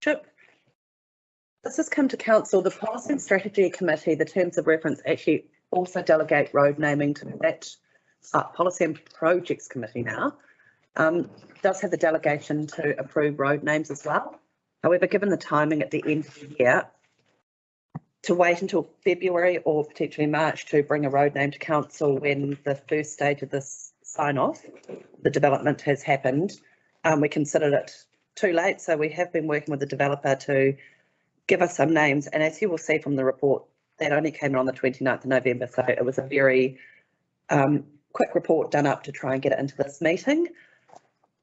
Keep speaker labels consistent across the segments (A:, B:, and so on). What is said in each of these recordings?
A: Chip. This has come to council. The Policy and Strategy Committee, the terms of reference actually also delegate road naming to that Policy and Projects Committee now. Does have the delegation to approve road names as well. However, given the timing at the end of the year, to wait until February or potentially March to bring a road name to council when the first stage of this sign-off, the development has happened, we considered it too late. So we have been working with the developer to give us some names. And as you will see from the report, that only came in on the 29th of November. So it was a very quick report done up to try and get it into this meeting.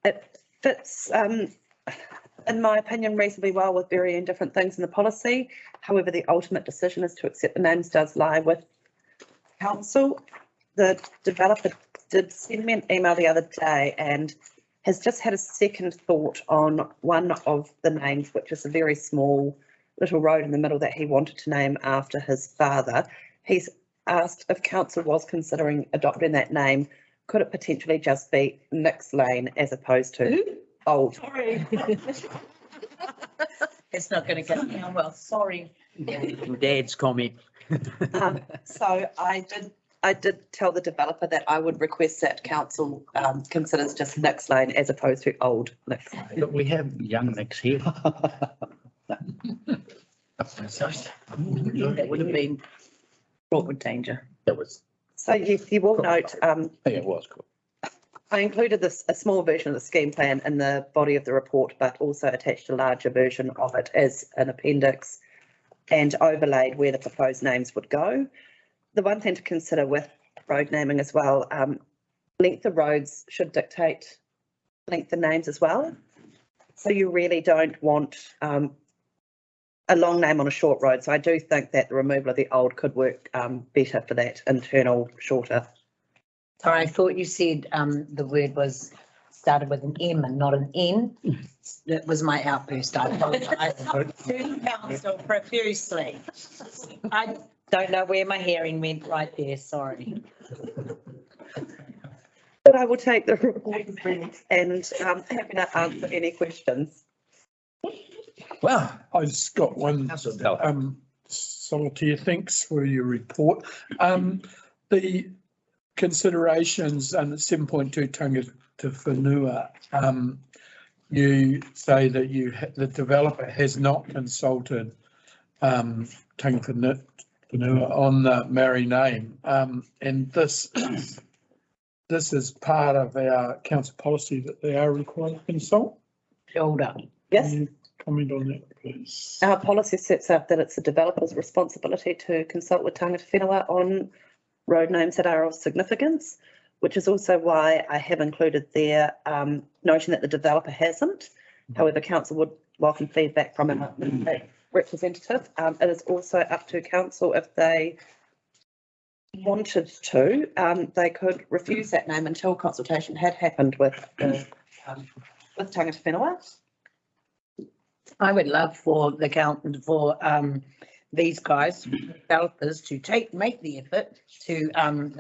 A: It fits, in my opinion, reasonably well with varying different things in the policy. However, the ultimate decision as to accept the names does lie with council. The developer did send me an email the other day and has just had a second thought on one of the names, which is a very small little road in the middle that he wanted to name after his father. He's asked if council was considering adopting that name, could it potentially just be Nick's Lane as opposed to Old?
B: Sorry. It's not going to go down well. Sorry.
C: Dad's comment.
A: So I did tell the developer that I would request that council considers just Nick's Lane as opposed to Old Nick's Lane.
C: But we have young Nicks here.
B: That would have been fraught with danger.
C: That was.
A: So you will note,
C: Yeah, it was cool.
A: I included a small version of the scheme plan in the body of the report, but also attached a larger version of it as an appendix and overlaid where the proposed names would go. The one thing to consider with road naming as well, length of roads should dictate length of names as well. So you really don't want a long name on a short road. So I do think that the removal of the old could work better for that internal shorter.
B: Sorry, I thought you said the word was started with an M and not an N. That was my outburst. I apologize. To council profusely. I don't know where my hearing went right there. Sorry.
A: But I will take the report and happy to answer any questions.
D: Well, I just got one. Solitaire, thanks for your report. The considerations under 7.2 tangata whenua, you say that the developer has not consulted tangata whenua on the Marae name, and this is part of our council policy that they are required to consult.
B: Shoulder.
A: Yes.
D: Can you comment on that, please?
A: Our policy sets out that it's the developer's responsibility to consult with tangata whenua on road names that are of significance, which is also why I have included there noting that the developer hasn't. However, council would welcome feedback from a representative. It is also up to council if they wanted to, they could refuse that name until consultation had happened with tangata whenua.
B: I would love for the these guys, developers, to make the effort to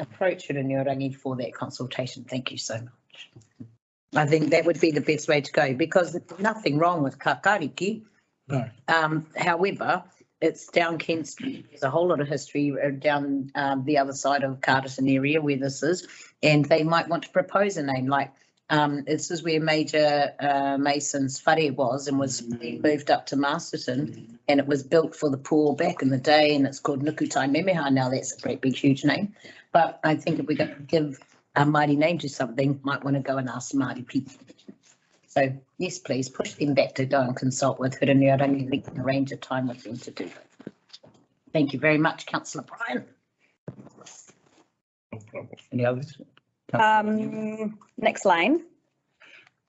B: approach Hurunui-o-Rangi for that consultation. Thank you so much. I think that would be the best way to go, because there's nothing wrong with Kakariki.
D: No.
B: However, it's down Kent Street. There's a whole lot of history down the other side of Carterton area where this is, and they might want to propose a name like this is where Major Mason's whare was and was moved up to Masterton, and it was built for the poor back in the day, and it's called Nukutai Memeha now. That's a great big huge name, but I think if we're going to give a Māori name to something, might want to go and ask Māori people. So yes, please push them back to go and consult with Hurunui-o-Rangi. We can arrange a time with them to do it. Thank you very much, Councillor Bryan.
C: Any others?
E: Next lane.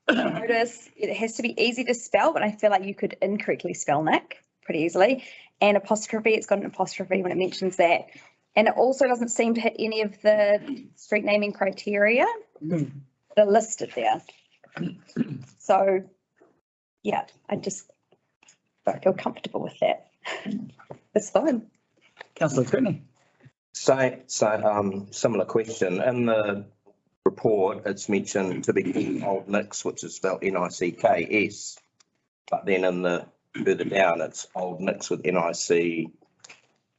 E: Notice it has to be easy to spell, but I feel like you could incorrectly spell Nick pretty easily. And apostrophe, it's got an apostrophe when it mentions that. And it also doesn't seem to hit any of the street naming criteria that are listed there. So, yeah, I just don't feel comfortable with that. It's fine.
C: Councillor Cretney.
F: Similar question. In the report, it's mentioned to be Old Nicks, which is spelled Nicks, but then in the further down, it's Old Nicks with NIC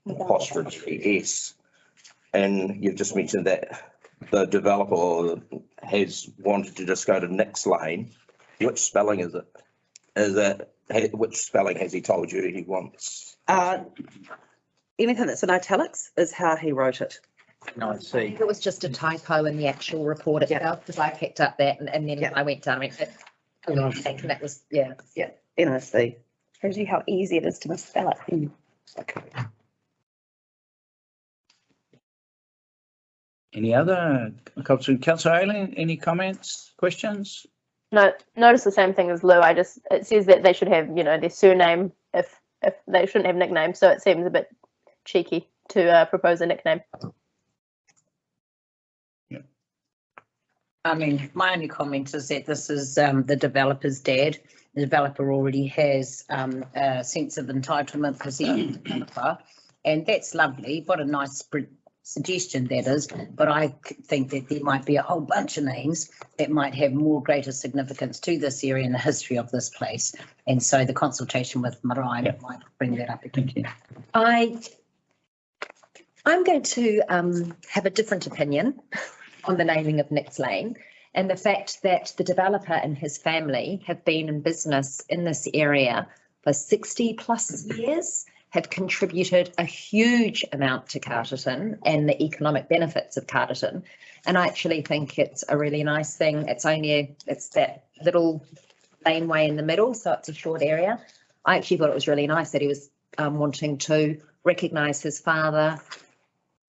F: apostrophe S. And you've just mentioned that the developer has wanted to just go to Nick's Lane. Which spelling is it? Which spelling has he told you he wants?
A: Anything that's in italics is how he wrote it.
C: I see.
G: It was just a typo in the actual report itself, because I picked up that and then
A: Yeah.
G: I went down, and that was, yeah.
A: NIC.
E: Shows you how easy it is to misspell it.
A: Okay.
C: Any other, Councillor Ayling, any comments, questions?
H: No, notice the same thing as Lou. It says that they should have, their surname if they shouldn't have nicknames. So it seems a bit cheeky to propose a nickname.
B: I mean, my only comment is that this is the developer's dad. The developer already has a sense of entitlement for the developer, and that's lovely. What a nice suggestion that is. But I think that there might be a whole bunch of names that might have more greater significance to this area and the history of this place. And so the consultation with Marae might bring that up again.
C: Thank you.
G: I'm going to have a different opinion on the naming of Nick's Lane, and the fact that the developer and his family have been in business in this area for 60 plus years, have contributed a huge amount to Carterton and the economic benefits of Carterton. And I actually think it's a really nice thing. It's that little laneway in the middle, so it's a short area. I actually thought it was really nice that he was wanting to recognise his father,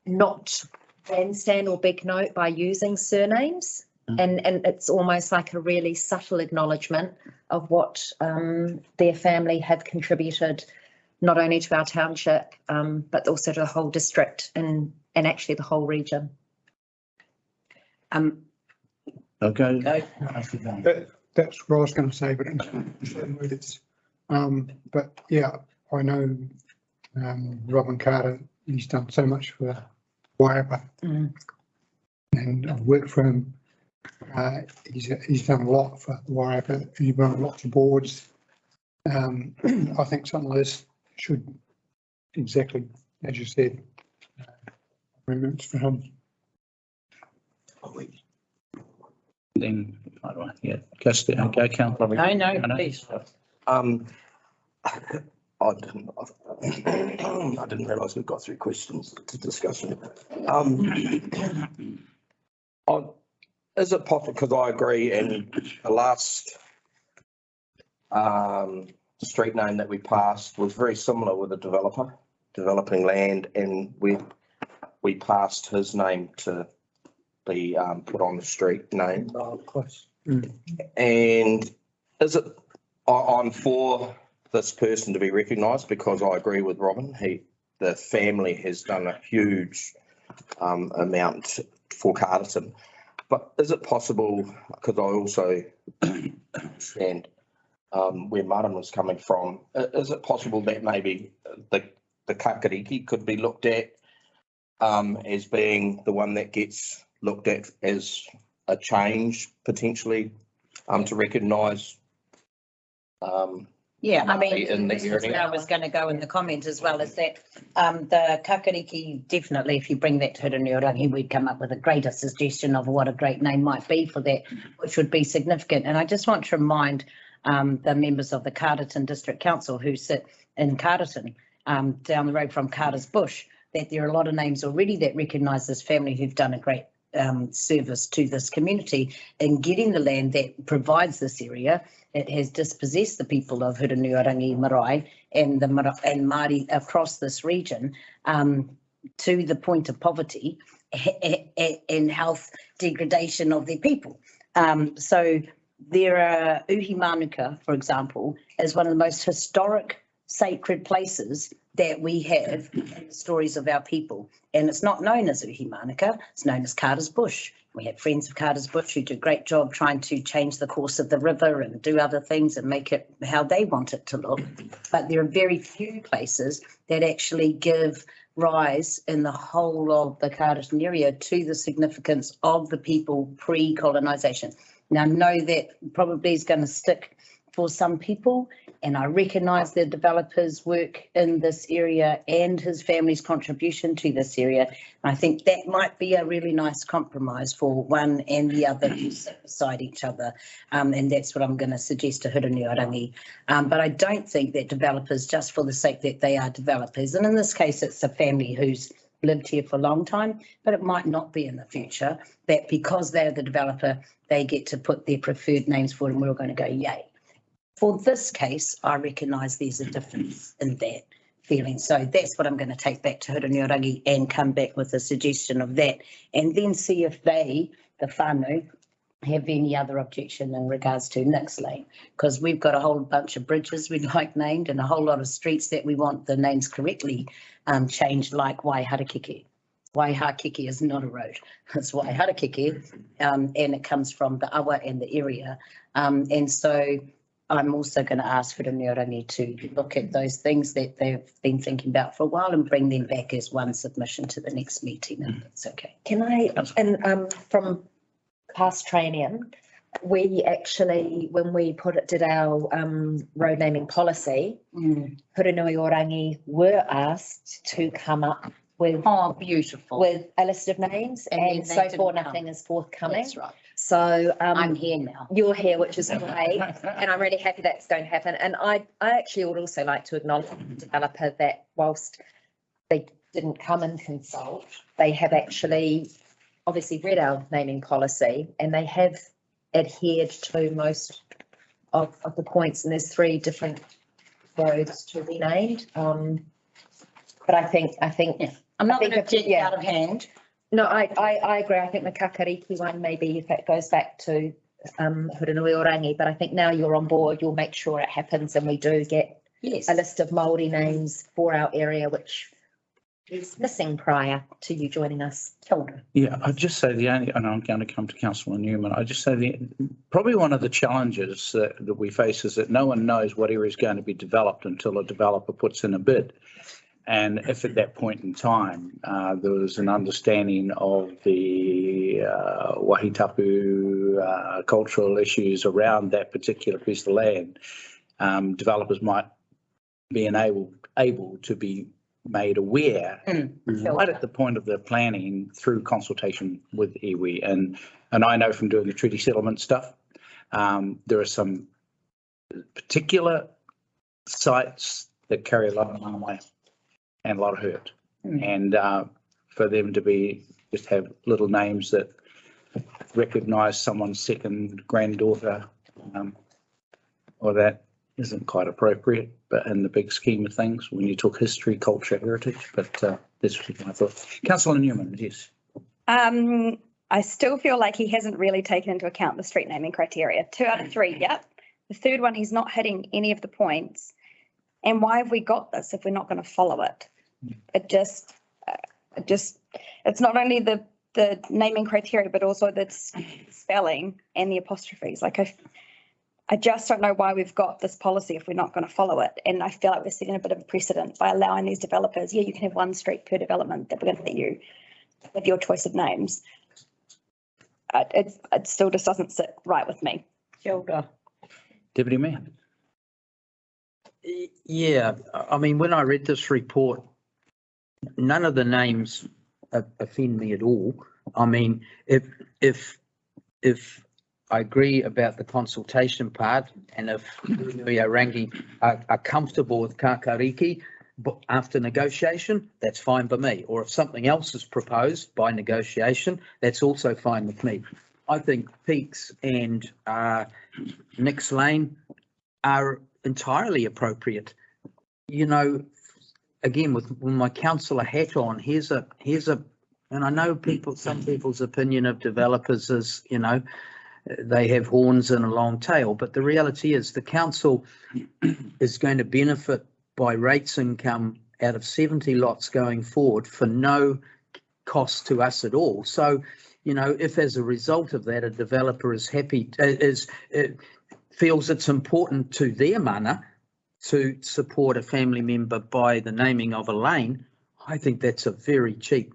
G: not grandstand or big note by using surnames. And it's almost like a really subtle acknowledgement of what their family have contributed, not only to our township, but also to the whole district and actually the whole region.
C: Okay.
B: Go.
I: That's what I was going to say, but in certain words. But yeah, I know Robin Carter. He's done so much for Wairarapa, and I've worked for him. He's done a lot for Wairarapa. He's run lots of boards. I think something like this should, exactly as you said, remembrance for him.
C: Then, just go, Councillor.
B: No, please.
F: I didn't realise we got through questions to discussion. Is it possible, because I agree, and the last street name that we passed was very similar with a developer developing land, and we passed his name to be put on the street name.
I: Oh, close.
F: And is it, I'm for this person to be recognised, because I agree with Robin. The family has done a huge amount for Carterton. But is it possible, because I also understand where Martin was coming from, is it possible that maybe the kakariki could be looked at as being the one that gets looked at as a change potentially to recognise?
B: Yeah, I mean,
F: in the
B: this is
F: area.
B: where I was going to go in the comment as well, is that the kakariki, definitely, if you bring that to Hurunui-o-Rangi, we'd come up with a greater suggestion of what a great name might be for that, which would be significant. And I just want to remind the members of the Carterton District Council who sit in Carterton, down the road from Carter's Bush, that there are a lot of names already that recognise this family who've done a great service to this community in getting the land that provides this area. It has dispossessed the people of Hurunui-o-Rangi, Marae, and the Māori across this region to the point of poverty and health degradation of their people. So there are Uhi Manuka, for example, is one of the most historic sacred places that we have in the stories of our people. And it's not known as Uhi Manuka, it's known as Carter's Bush. We have friends of Carter's Bush who do a great job trying to change the course of the river and do other things and make it how they want it to look. But there are very few places that actually give rise in the whole of the Carterton area to the significance of the people pre-colonisation. Now, I know that probably is going to stick for some people. And I recognise the developer's work in this area and his family's contribution to this area. I think that might be a really nice compromise for one and the other to sit beside each other. And that's what I'm going to suggest to Hurunui-o-Rangi. But I don't think that developers, just for the sake that they are developers, and in this case, it's a family who's lived here for a long time, but it might not be in the future, that because they're the developer, they get to put their preferred names forward and we're all going to go, yay. For this case, I recognise there's a difference in that feeling. So that's what I'm going to take back to Hurunui-o-Rangi and come back with a suggestion of that, and then see if they, the whānau, have any other objection in regards to Nick's Lane, because we've got a whole bunch of bridges we'd like named and a whole lot of streets that we want the names correctly changed, like Waiharakeke. Waiharakeke is not a road, it's Waiharakeke, and it comes from the awa and the area. And so I'm also going to ask Hurunui-o-Rangi to look at those things that they've been thinking about for a while and bring them back as one submission to the next meeting, if it's okay.
G: Can I, and from past training, we actually, when we did our road naming policy, Hurunui-o-Rangi were asked to come up with
B: Beautiful.
G: with a list of names, and so far nothing is forthcoming.
B: That's right.
G: So
B: I'm here now.
G: You're here, which is great, and I'm really happy that's going to happen. And I actually would also like to acknowledge the developer that whilst they didn't come and consult, they have actually obviously read our naming policy and they have adhered to most of the points. And there's 3 different roads to be named. But I think
B: Yeah. I'm not going to get
G: yeah.
B: out of hand.
G: No, I agree. I think the Kakariki one, maybe if it goes back to Hurunui-o-Rangi, but I think now you're on board, you'll make sure it happens and we do get
B: Yes.
G: a list of Māori names for our area, which is missing prior to you joining us.
C: Yeah, I'd just say and I'm going to come to Councillor Newman, I'd just say probably one of the challenges that we face is that no one knows what area is going to be developed until a developer puts in a bid. And if at that point in time there was an understanding of the wahitapu cultural issues around that particular piece of land, developers might be able to be made aware right at the point of the planning through consultation with iwi. And I know from doing the treaty settlement stuff, there are some particular sites that carry a lot of harm and a lot of hurt, and for them to just have little names that recognise someone's second granddaughter, or that isn't quite appropriate, but in the big scheme of things, when you talk history, culture, heritage. But that's my thought. Councillor Newman, yes.
E: I still feel like he hasn't really taken into account the street naming criteria. 2 out of 3, yep. The third one, he's not hitting any of the points. And why have we got this if we're not going to follow it? It's not only the naming criteria, but also the spelling and the apostrophes. Like I just don't know why we've got this policy if we're not going to follow it. And I feel like we're setting a bit of a precedent by allowing these developers, you can have 1 street per development that we're going to let you with your choice of names. It still just doesn't sit right with me.
C: Deputy Mayor.
J: Yeah, I mean, when I read this report, none of the names offend me at all. I mean, if I agree about the consultation part, and if Hurunui-o-Rangi are comfortable with Kakariki, but after negotiation, that's fine by me. Or if something else is proposed by negotiation, that's also fine with me. I think Peaks and Nick's Lane are entirely appropriate. You know, again, with my councillor hat on, here's a, and I know some people's opinion of developers is, you know, they have horns and a long tail, but the reality is the council is going to benefit by rates income out of 70 lots going forward for no cost to us at all. So, you know, if as a result of that, a developer is happy, feels it's important to their mana to support a family member by the naming of a lane, I think that's a very cheap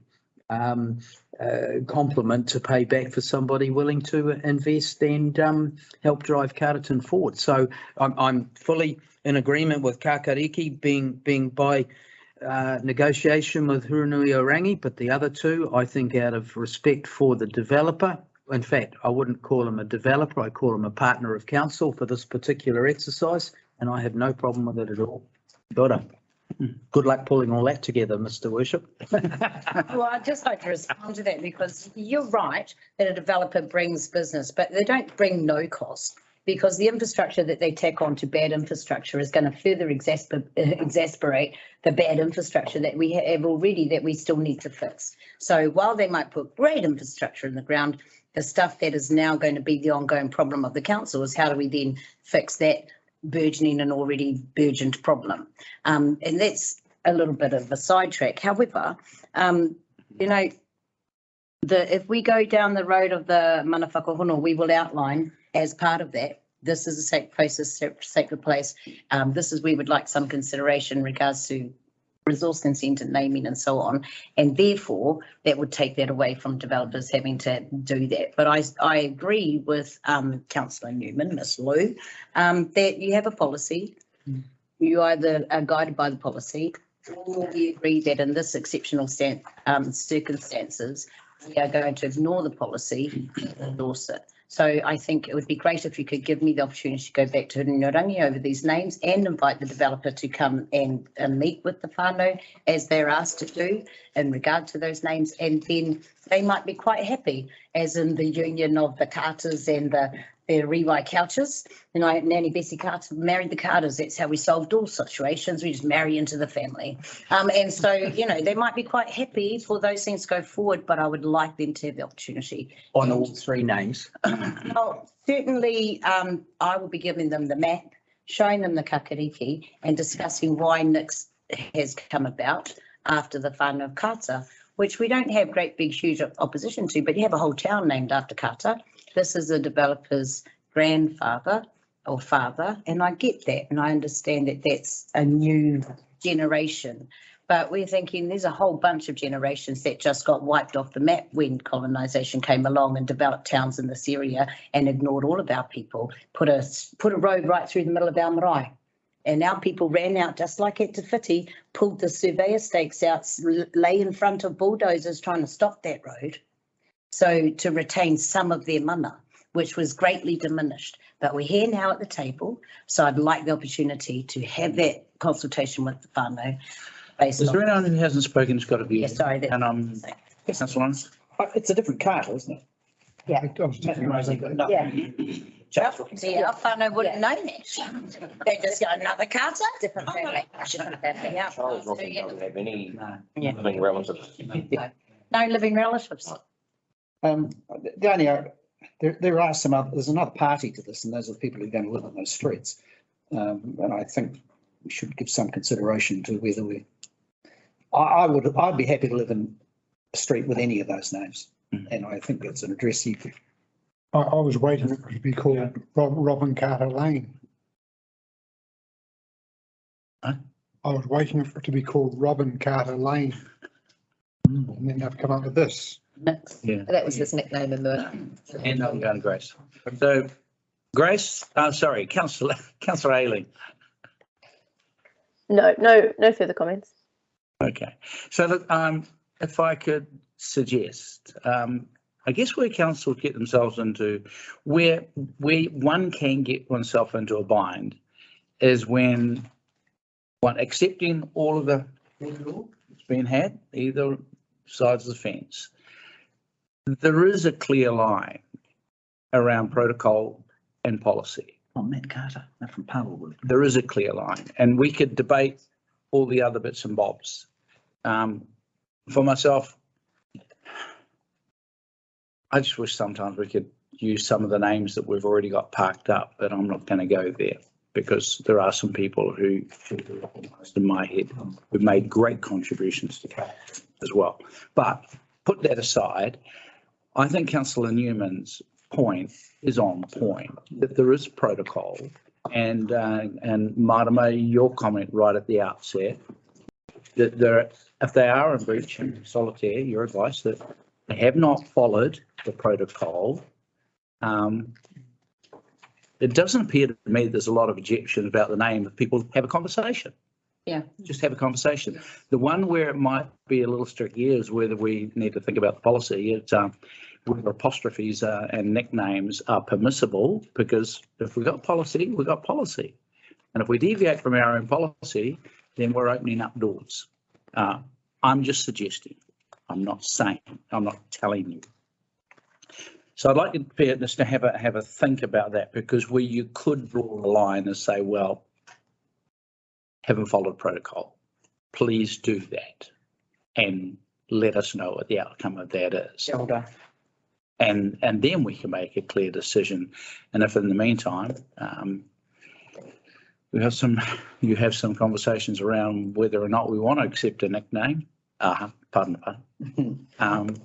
J: compliment to pay back for somebody willing to invest and help drive Carterton forward. So I'm fully in agreement with Kakariki being by negotiation with Hurunui-o-Rangi, but the other two, I think out of respect for the developer, in fact, I wouldn't call him a developer, I call him a partner of council for this particular exercise, and I have no problem with it at all. Good luck pulling all that together, Mr. Worship.
B: Well, I'd just like to respond to that because you're right that a developer brings business, but they don't bring no cost. Because the infrastructure that they tack on to bad infrastructure is going to further exasperate the bad infrastructure that we have already that we still need to fix. So while they might put great infrastructure in the ground, the stuff that is now going to be the ongoing problem of the council is how do we then fix that burgeoning and already burgeoned problem. And that's a little bit of a sidetrack. However, you know, if we go down the road of the mana whakahono, we will outline as part of that, this is a sacred place, a sacred place. This is where we would like some consideration in regards to resource consent and naming and so on. And therefore, that would take that away from developers having to do that. But I agree with Councillor Newman, Ms. Lou, that you have a policy. You either are guided by the policy, or we agree that in this exceptional circumstances, we are going to ignore the policy and endorse it. So I think it would be great if you could give me the opportunity to go back to Hurunui-o-Rangi over these names and invite the developer to come and meet with the whānau as they're asked to do in regard to those names. And then they might be quite happy, as in the union of the Carters and the Rewai Couches. You know, Nanny Bessie Carter married the Carters. That's how we solved all situations. We just marry into the family. And so, you know, they might be quite happy for those things to go forward, but I would like them to have the opportunity.
J: On all three names.
B: Well, certainly, I will be giving them the map, showing them the kakariki and discussing why Nix has come about after the whānau of Carter, which we don't have great big huge opposition to, but you have a whole town named after Carter. This is a developer's grandfather or father, and I get that, and I understand that that's a new generation. But we're thinking there's a whole bunch of generations that just got wiped off the map when colonisation came along and developed towns in this area and ignored all of our people, put a road right through the middle of our marae. And our people ran out, just like at Te Whiti, pulled the surveyor stakes out, lay in front of bulldozers trying to stop that road. So to retain some of their mana, which was greatly diminished. But we're here now at the table, so I'd like the opportunity to have that consultation with the whānau.
C: Is there anyone who hasn't spoken who's got a view?
B: Yeah, sorry.
C: And Councillor Laurence?
K: It's a different Carter, isn't it?
B: Yeah.
K: Yeah.
B: See, our whānau wouldn't know that. They just got another Carter.
G: Different family.
B: Yeah.
F: Charles Robin doesn't have any
B: Yeah.
F: living relatives.
B: No living relatives.
K: The only, there are some other, there's another party to this, and those are the people who are going to live on those streets. And I think we should give some consideration to whether I'd be happy to live in a street with any of those names. And I think that's an address you could.
I: I was waiting for it to be called Robin Carter Lane.
C: Huh?
I: I was waiting for it to be called Robin Carter Lane. And then they've come up with this.
C: Yeah.
G: That was his nickname in the.
C: And I'm going Grace. So Grace, sorry, Councillor Ayling.
H: No further comments.
C: Okay, so look, if I could suggest, I guess where council get themselves into, where one can get oneself into a bind is when one accepting all of the that's been had, either sides of the fence. There is a clear line around protocol and policy.
K: Oh, Matt Carter, they're from Parwood.
C: There is a clear line, and we could debate all the other bits and bobs. For myself, I just wish sometimes we could use some of the names that we've already got parked up, but I'm not going to go there because there are some people who, in my head, who've made great contributions to CAP as well. But put that aside, I think Councillor Newman's point is on point, that there is protocol, and Marae, your comment right at the outset, that if they are in breach and solitaire, your advice that They have not followed the protocol. It doesn't appear to me there's a lot of objection about the name if people have a conversation.
B: Yeah.
C: Just have a conversation. The one where it might be a little tricky is whether we need to think about the policy. It's whether apostrophes and nicknames are permissible, because if we've got policy, we've got policy. And if we deviate from our own policy, then we're opening up doors. I'm just suggesting. I'm not saying. I'm not telling you. So I'd like you to have a think about that, because where you could draw a line and say, well, haven't followed protocol. Please do that and let us know what the outcome of that is. And then we can make a clear decision. And if in the meantime, you have some conversations around whether or not we want to accept a nickname. Pardon the pun.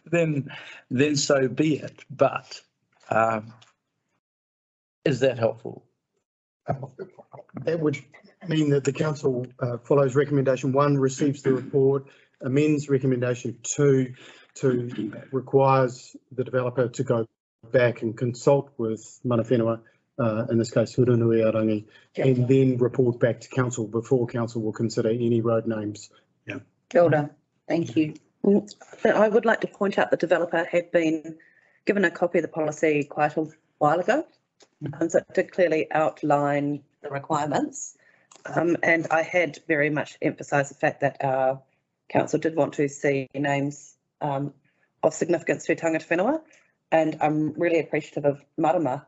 C: Then so be it. But is that helpful?
I: That would mean that the council follows recommendation 1, receives the report, amends recommendation 2 to requires the developer to go back and consult with mana whenua, in this case Hurunui-o-Rangi, and then report back to council before council will consider any road names.
B: Kia ora. Thank you.
A: I would like to point out the developer had been given a copy of the policy quite a while ago. So it did clearly outline the requirements. And I had very much emphasised the fact that our council did want to see names of significance to tangata whenua. And I'm really appreciative of Marama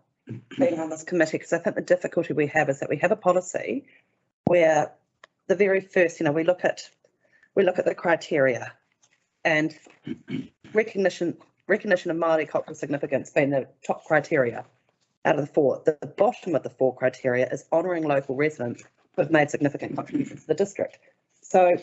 A: being on this committee, because I think the difficulty we have is that we have a policy where the very first, we look at the criteria and recognition of Māori cultural significance being the top criteria out of the 4. The bottom of the 4 criteria is honouring local residents who have made significant contributions to the district. So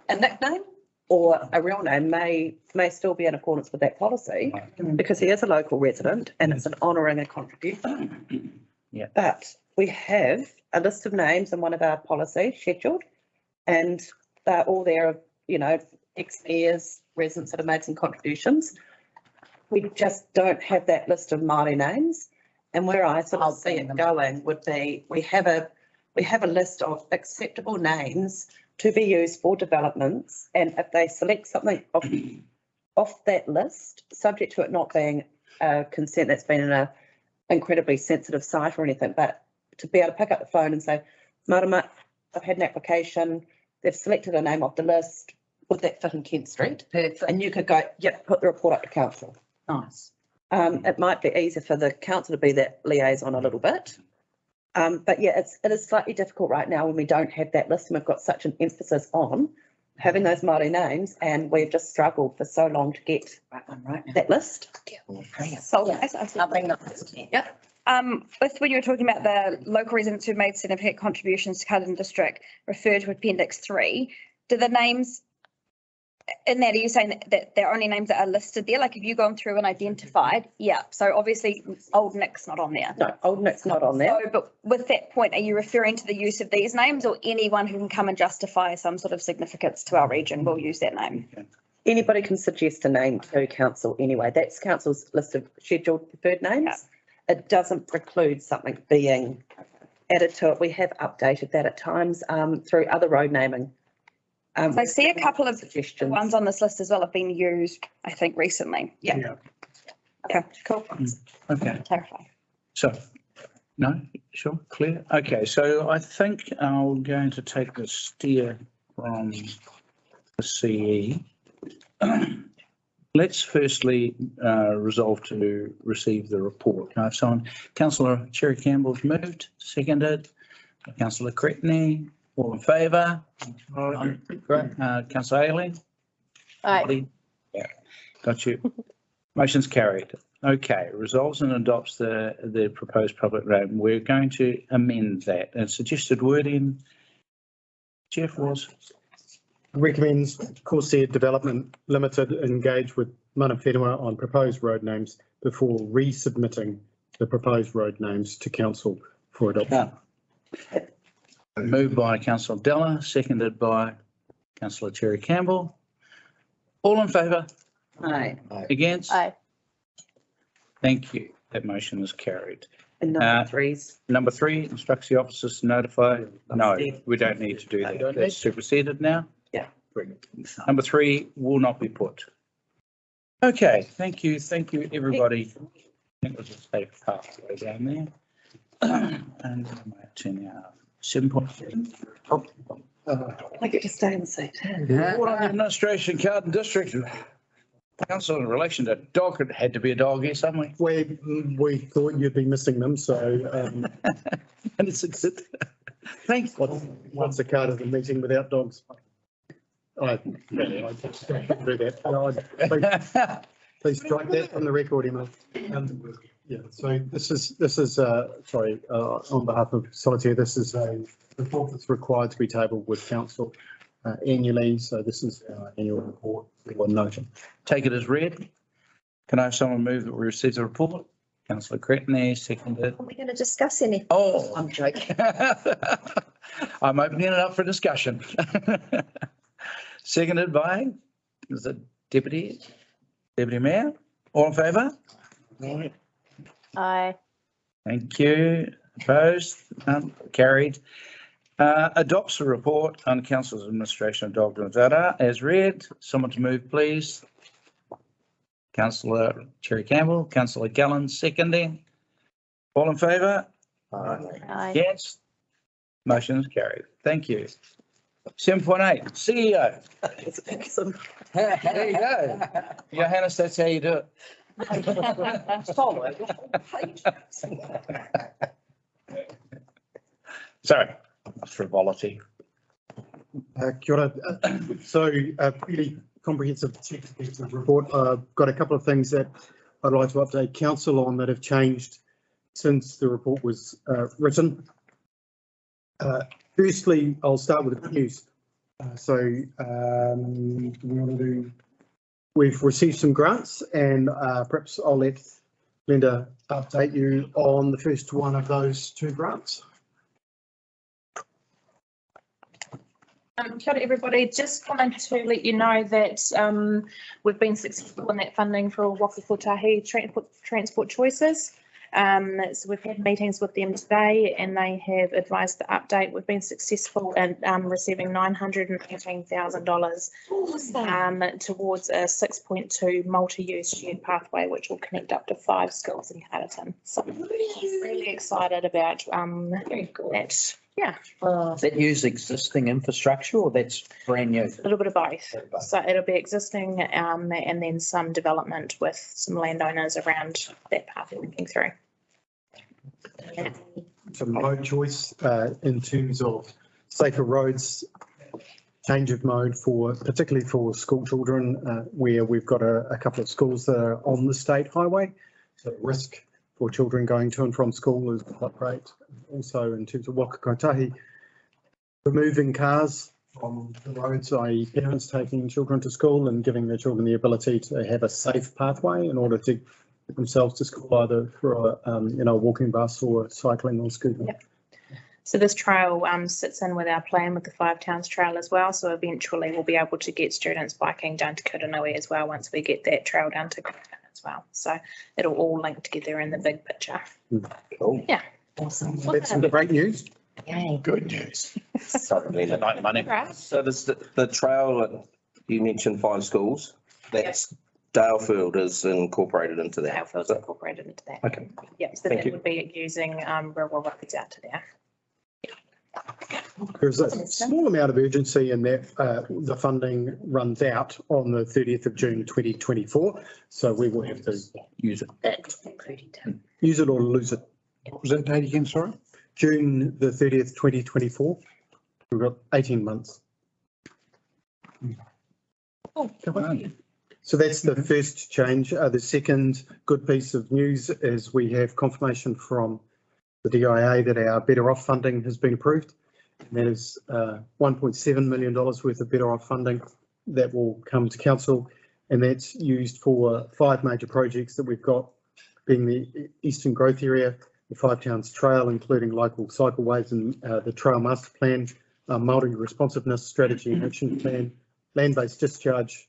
A: a nickname or a real name may still be in accordance with that policy because he is a local resident and it's an honouring a contribution.
C: Yeah.
A: But we have a list of names in one of our policies scheduled, and they're all there of, ex-mayors, residents that have made some contributions. We just don't have that list of Māori names. And where I sort of see it going would be, we have a list of acceptable names to be used for developments, and if they select something off that list, subject to it not being a consent that's been in a incredibly sensitive site or anything, but to be able to pick up the phone and say, Marama, I've had an application, they've selected a name off the list, would that fit in Kent Street?
B: Perfect.
A: And you could go, put the report up to council.
B: Nice.
A: It might be easier for the council to be that liaison a little bit. But yeah, it is slightly difficult right now when we don't have that list, and we've got such an emphasis on having those Māori names, and we've just struggled for so long to get that list.
E: So,
B: Yep.
E: with when you were talking about the local residents who've made significant contributions to Carterton District, refer to Appendix 3, do the names in that, are you saying that they're only names that are listed there? Like, have you gone through and identified? Yeah. So obviously Old Nick's not on there.
A: No, Old Nick's not on there.
E: So, but with that point, are you referring to the use of these names, or anyone who can come and justify some sort of significance to our region will use that name?
A: Anybody can suggest a name to council anyway. That's council's list of scheduled preferred names. Yeah. It doesn't preclude something being added to it. We have updated that at times through other road naming.
E: So I see a couple of
A: suggestions.
E: Ones on this list as well have been used, I think, recently.
A: Yeah.
E: Okay, cool.
C: Okay.
E: Clarify.
C: So, no, sure, clear. Okay, so I think I'm going to take the steer from the CE. Let's firstly resolve to receive the report. Can I have someone? Councillor Cherry-Campbell's moved, seconded. Councillor Cretney, all in favour? Great. Councillor Ayling?
H: Aye.
C: Yeah, got you. Motion's carried. Okay, resolves and adopts the proposed public road. We're going to amend that, and suggested wording, Jeff, was?
I: Recommends Corsair Development Limited engage with mana whenua on proposed road names before resubmitting the proposed road names to council for adoption.
C: Moved by councillor Della, seconded by councillor Cherry-Campbell. All in favour?
B: Aye.
C: Against?
H: Aye.
C: Thank you. That motion is carried.
A: And
C: Uh,
A: number threes.
C: Number 3, instructs the officers to notify. No, we don't need to do
J: Don't
C: that.
J: need
C: That's superseded now.
A: Yeah.
C: Number 3 will not be put. Okay, thank you, everybody. I think it was a safe pathway down there. And I'm at 10 now. 7.7.
A: I get to stay in the seat.
C: Report on the administration, Carterton District Council in relation to dog. It had to be a dog here somewhere.
L: We thought you'd be missing them, so
C: And it's a good. Thanks.
L: what's the card of the meeting without dogs? I do that. Please strike that from the record, Emma. Yeah, so this is sorry, on behalf of Solitaire, this is a report that's required to be tabled with council annually. So this is our annual report. One noting.
C: Take it as read. Can I have someone move that we receive the report? Councillor Cretney, seconded.
G: Are we going to discuss anything?
C: Oh,
G: I'm joking.
C: I'm opening it up for discussion. Seconded by, is it Deputy Mayor? All in favour?
H: Aye.
C: Thank you. Opposed? None. Carried. Adopts a report on Council's administration of dog and data as read. Someone to move, please. Councillor Cherry-Campbell, Councillor Gallen, seconding. All in favour?
H: Aye.
C: Against? Motion is carried. Thank you. 7.8, CEO.
A: It's awesome.
C: There you go. Johannes, that's how you do it. Sorry, frivolity.
L: Kia ora. So really comprehensive executive report. Got a couple of things that I'd like to update council on that have changed since the report was written. Firstly, I'll start with the good news. We've received some grants, and perhaps I'll let Linda update you on the first one of those 2 grants.
M: Kia ora everybody, just wanted to let you know that we've been successful in that funding for Waka Kotahi transport choices. So we've had meetings with them today and they have advised the update. We've been successful in receiving $918,000 towards a 6.2 multi-use shared pathway, which will connect up to 5 schools in Carterton. So really excited about that. Yeah.
J: That use existing infrastructure or that's brand new?
M: A little bit of both. So it'll be existing and then some development with some landowners around that path we're looking through.
L: Some mode choice in terms of safer roads, change of mode particularly for school children, where we've got a couple of schools that are on the state highway. So risk for children going to and from school is quite great. Also in terms of Waka Kotahi, removing cars from the roads, i.e. parents taking children to school and giving their children the ability to have a safe pathway in order to get themselves to school either through a walking bus or cycling or scooter.
M: Yep. So this trail sits in with our plan with the 5 Towns Trail as well. So eventually we'll be able to get students biking down to Hurunui as well once we get that trail down to Greathead as well. So it'll all link together in the big picture.
C: Cool.
M: Yeah.
G: Awesome.
L: That's some great news.
G: Yay.
C: Good news.
F: Money. So this, the trail, that you mentioned 5 schools, that's Dalefield is incorporated into that.
M: Dalefield's incorporated into that.
F: Okay.
M: Yep, so
F: Thank
M: that
F: you.
M: would be using rural roads out to there.
L: There's a small amount of urgency in that the funding runs out on the 30th of June 2024. So we will have to
C: Use it.
L: use it or lose it.
D: What was that date again, sorry?
L: June the 30th, 2024. We've got 18 months. So that's the first change. The second good piece of news is we have confirmation from the DIA that our Better Off funding has been approved. And that is $1.7 million worth of Better Off funding that will come to council, and that's used for 5 major projects that we've got, being the Eastern Growth Area, the Five Towns Trail, including local cycleways and the Trail Master Plan, Māori Responsiveness Strategy and Action Plan, land-based discharge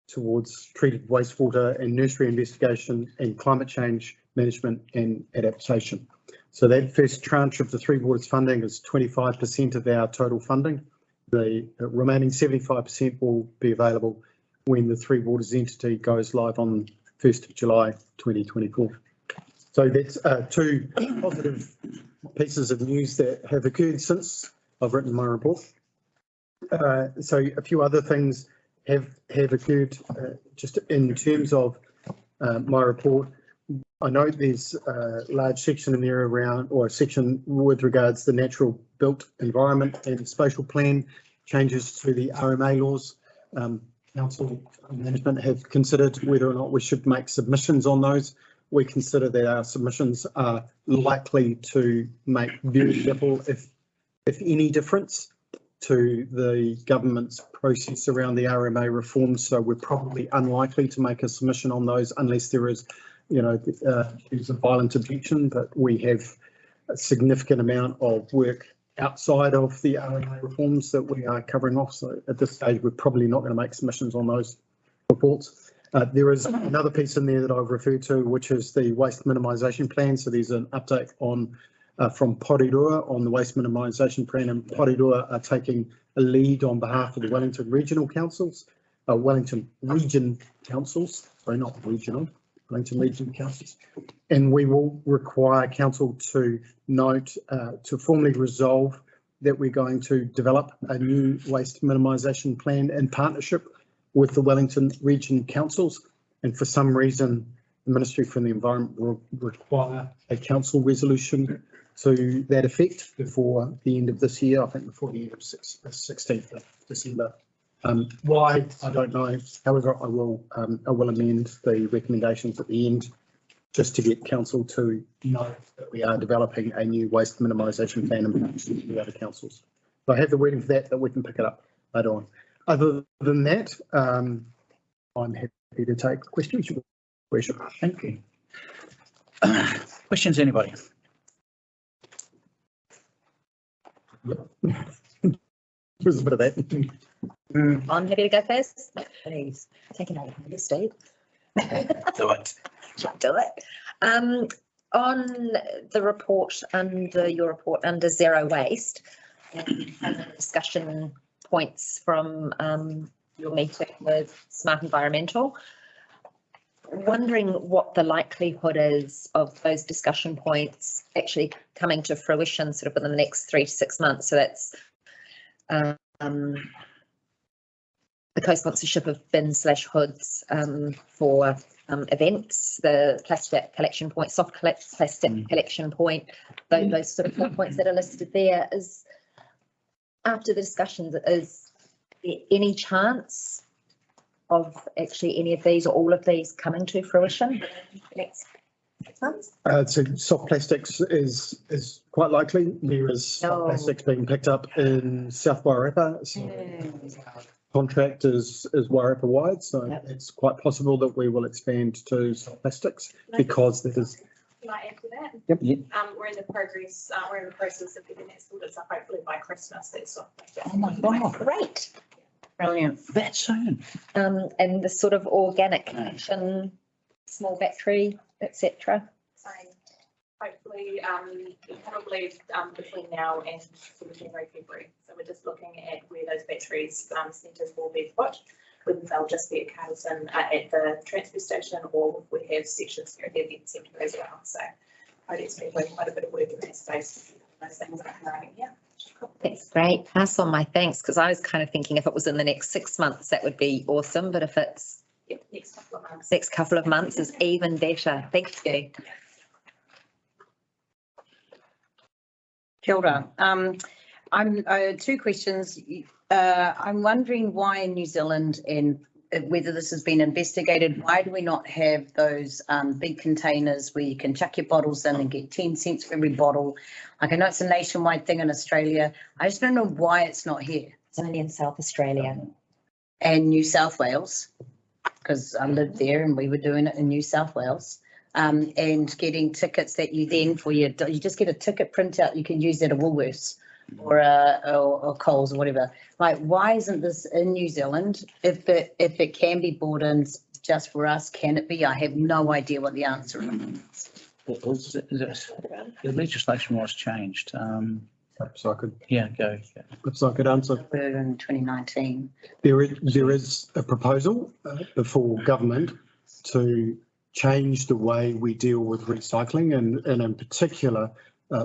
L: towards treated wastewater and nursery investigation, and climate change management and adaptation. So that first tranche of the Three Waters funding is 25% of our total funding. The remaining 75% will be available when the Three Waters entity goes live on 1st of July 2024. So that's two positive pieces of news that have occurred since I've written my report. So a few other things have occurred just in terms of my report. I know there's a large section in there around, or a section with regards to the natural built environment and spatial plan changes to the RMA laws. Council management have considered whether or not we should make submissions on those. We consider that our submissions are likely to make very little, if any, difference to the government's process around the RMA reforms. So we're probably unlikely to make a submission on those unless there is, there's a violent objection. But we have a significant amount of work outside of the RMA reforms that we are covering off. So at this stage, we're probably not going to make submissions on those reports. There is another piece in there that I've referred to, which is the waste minimisation plan. So there's an update on from Porirua on the waste minimisation plan, and Porirua are taking a lead on behalf of the Wellington Regional Councils, Wellington Region Councils, sorry, not regional, Wellington Region Councils. And we will require council to note, to formally resolve that we're going to develop a new waste minimisation plan in partnership with the Wellington Region Councils. And for some reason, the Ministry for the Environment will require a council resolution to that effect before the end of this year, I think before the end of 16th of December. Why, I don't know. However, I will amend the recommendations at the end just to get council to know that we are developing a new waste minimisation plan in partnership with the other councils. So I have the wording for that we can pick it up later on. Other than that, I'm happy to take questions.
C: Thank you. Questions, anybody?
L: There's a bit of that.
G: I'm happy to go first. Please, take it over, Steve.
C: Do it.
G: Do it. On the report, under your report, under zero waste, and the discussion points from your meeting with Smart Environmental, wondering what the likelihood is of those discussion points actually coming to fruition sort of within the next 3 to 6 months. So that's the co-sponsorship of bin/hoods for events, the plastic collection point, soft plastic collection point, those sort of points that are listed there. Is after the discussions, is there any chance of actually any of these or all of these coming to fruition next 6 months?
L: So soft plastics is quite likely. There is soft plastics being picked up in South Wairarapa. So contract is Wairarapa wide, so it's quite possible that we will expand to soft plastics because that is.
M: Can I add to that?
L: Yep.
M: We're in the process of getting that sorted, so hopefully by Christmas that's soft plastic.
G: Oh my God, great.
B: Brilliant.
C: That soon.
G: And the sort of organic action, small battery, etc.
M: So hopefully, probably between now and sort of January, February. So we're just looking at where those batteries centres will be put, whether they'll just be at Carterton at the transfer station, or we have sections here at the event centre as well. So Cody's been doing quite a bit of work in that space. Those things are running here.
G: That's great. Pass on my thanks, because I was kind of thinking if it was in the next 6 months, that would be awesome. But if it's
M: next couple of months.
G: Next couple of months is even better. Thank you.
B: Kia ora. I'm two questions. I'm wondering why in New Zealand, and whether this has been investigated, why do we not have those big containers where you can chuck your bottles in and get 10 cents for every bottle? Like, I know it's a nationwide thing in Australia. I just don't know why it's not here.
G: It's only in South Australia.
B: And New South Wales, because I lived there and we were doing it in New South Wales. and getting tickets that you then you just get a ticket printout, you can use that at Woolworths or Coles or whatever. Like, why isn't this in New Zealand? If it can be bought in just for us, can it be? I have no idea what the answer is.
C: The legislation was changed.
L: Perhaps I could,
C: Go.
L: perhaps I could answer.
B: In 2019.
L: There is a proposal for government to change the way we deal with recycling and in particular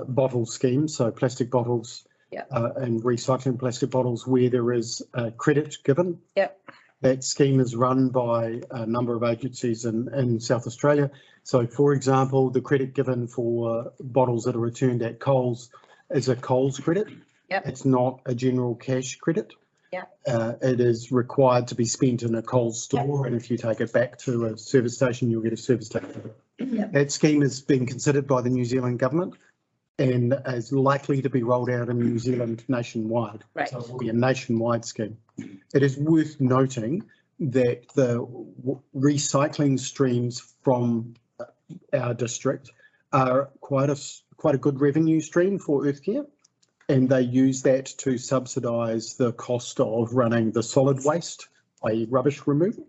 L: bottle schemes, so plastic bottles and recycling plastic bottles where there is credit given.
B: Yep.
L: That scheme is run by a number of agencies in South Australia. So, for example, the credit given for bottles that are returned at Coles is a Coles credit.
B: Yep.
L: It's not a general cash credit.
B: Yeah.
L: It is required to be spent in a Coles store, and if you take it back to a service station, you'll get a service tax.
B: Yep.
L: That scheme is being considered by the New Zealand government and is likely to be rolled out in New Zealand nationwide.
B: Right.
L: So it will be a nationwide scheme. It is worth noting that the recycling streams from our district are quite a good revenue stream for Earthcare, and they use that to subsidise the cost of running the solid waste, i.e. rubbish removal.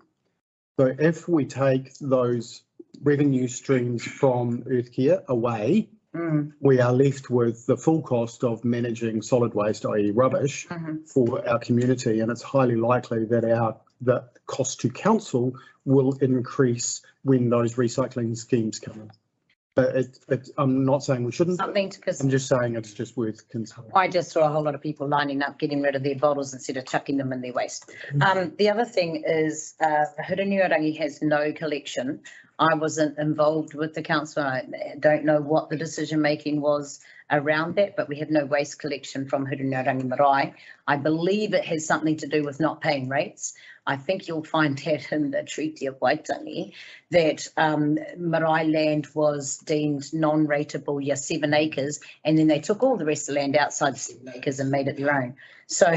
L: So if we take those revenue streams from Earthcare away, we are left with the full cost of managing solid waste, i.e. rubbish, for our community, and it's highly likely that the cost to council will increase when those recycling schemes come in. But I'm not saying we shouldn't.
B: Something to
L: I'm just saying it's just worth considering.
B: I just saw a whole lot of people lining up, getting rid of their bottles instead of chucking them in their waste. The other thing is Hurunui-o-Rangi has no collection. I wasn't involved with the council. I don't know what the decision making was around that, but we have no waste collection from Hurunui-o-Rangi Marae. I believe it has something to do with not paying rates. I think you'll find that in the Treaty of Waitangi, that Marae land was deemed non-rateable, 7 acres, and then they took all the rest of the land outside 7 acres and made it their own. So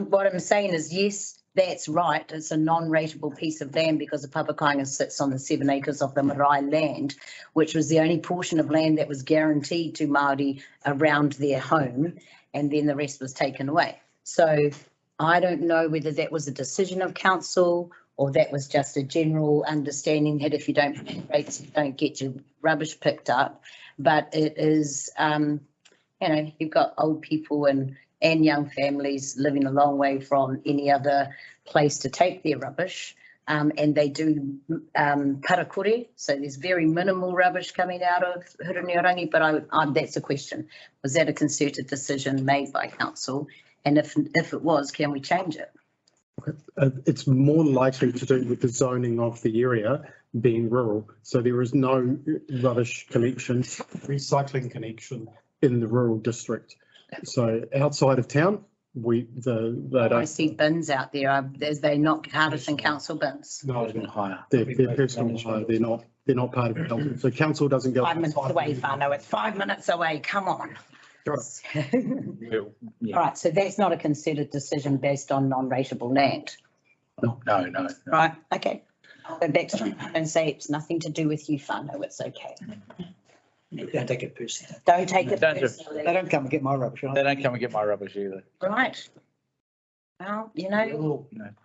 B: what I'm saying is, yes, that's right. It's a non-rateable piece of land because the Papakainga sits on the 7 acres of the Marae land, which was the only portion of land that was guaranteed to Māori around their home, and then the rest was taken away. So I don't know whether that was a decision of council or that was just a general understanding that if you don't pay rates, you don't get your rubbish picked up. But it is, you've got old people and young families living a long way from any other place to take their rubbish. And they do parakore, so there's very minimal rubbish coming out of Hurunui-o-Rangi, but that's a question. Was that a concerted decision made by council? And if it was, can we change it?
L: It's more likely to do with the zoning of the area being rural. So there is no rubbish collection, recycling connection in the rural district. So outside of town, they don't.
B: I see bins out there. Are they not Carterton council bins?
L: No,
C: They're higher.
L: they're personal hire. They're not part of the council. So council doesn't go.
B: 5 minutes away, Whānau. It's 5 minutes away. Come on.
C: Yeah.
B: All right, so that's not a considered decision based on non-rateable land.
C: No.
B: Right, okay. I'll go back to and say it's nothing to do with you, Whānau. It's okay.
K: Don't take it personally.
B: Don't take it
C: Don't just-
B: personally.
K: They don't come and get my rubbish.
C: They don't come and get my rubbish either.
B: Right. Well,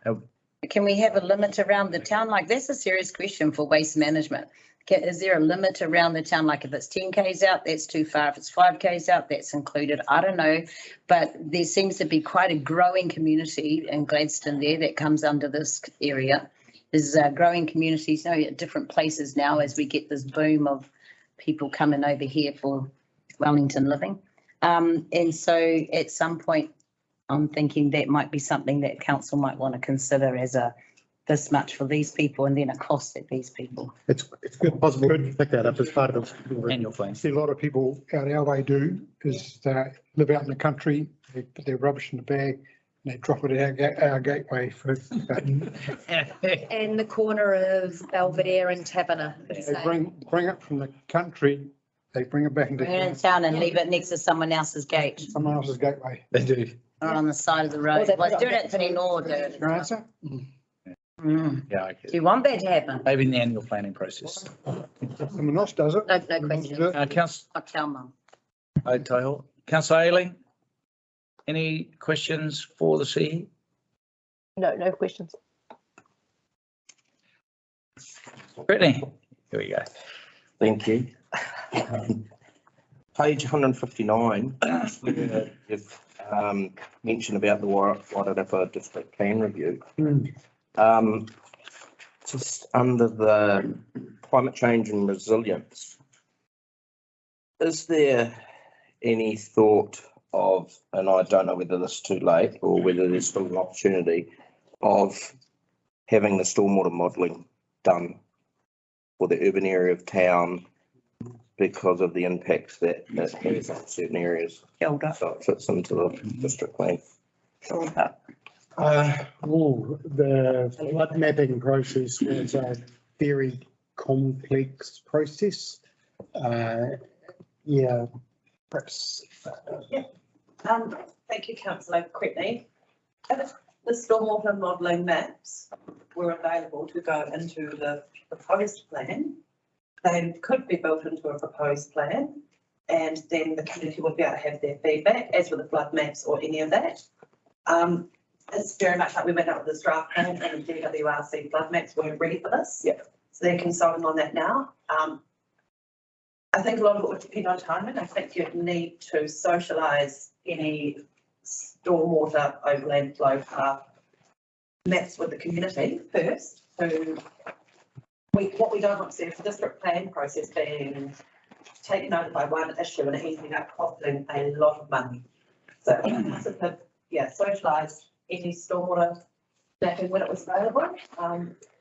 C: No.
B: can we have a limit around the town? Like, that's a serious question for waste management. Is there a limit around the town? Like if it's 10 Ks out, that's too far. If it's 5 Ks out, that's included. I don't know. But there seems to be quite a growing community in Gladstone there that comes under this area. There's growing communities at different places now as we get this boom of people coming over here for Wellington living. And so at some point, I'm thinking that might be something that council might want to consider as this much for these people and then a cost at these people.
L: It's good possible to pick that up as part of the
C: Annual plan.
I: See, a lot of people out our way do is they live out in the country, they put their rubbish in the bag and they drop it at our gateway for.
G: In the corner of Belvedere and Taverner.
I: They bring it from the country, they bring it back into
B: Bring it in town and leave it next to someone else's gate
I: someone else's gateway.
C: They do.
B: or on the side of the road.
G: they
B: Well,
G: put
B: do
G: it
B: it to the north.
I: Your answer?
C: Yeah,
B: Do you want that to happen?
C: maybe in the annual planning process.
I: Someone else does it.
G: No question.
C: Councillor
B: I'll tell Mum.
C: Councillor Ayling, any questions for the CE?
H: No questions.
C: Cretney, here we go.
F: Thank you. Page 159, you've mentioned about the Wairarapa District Plan Review. Just under the climate change and resilience, is there any thought of, and I don't know whether this is too late or whether there's still an opportunity of having the stormwater modelling done for the urban area of town because of the impacts that it has on certain areas? So it fits into the district plan.
L: The flood mapping process was a very complex process. Yeah, perhaps.
A: Thank you, councillor Cretney. If the stormwater modelling maps were available to go into the proposed plan, they could be built into a proposed plan, and then the community would be able to have their feedback, as with the flood maps or any of that. It's very much like we went out with this draft plan, and the DWRC flood maps weren't ready for this.
F: Yeah.
A: So they're consulting on that now. I think a lot of it would depend on timing. I think you'd need to socialise any stormwater overland flow path maps with the community first. What we don't want to see is the district plan process being taken over by one issue and it ending up costing a lot of money. So socialised any stormwater mapping when it was available.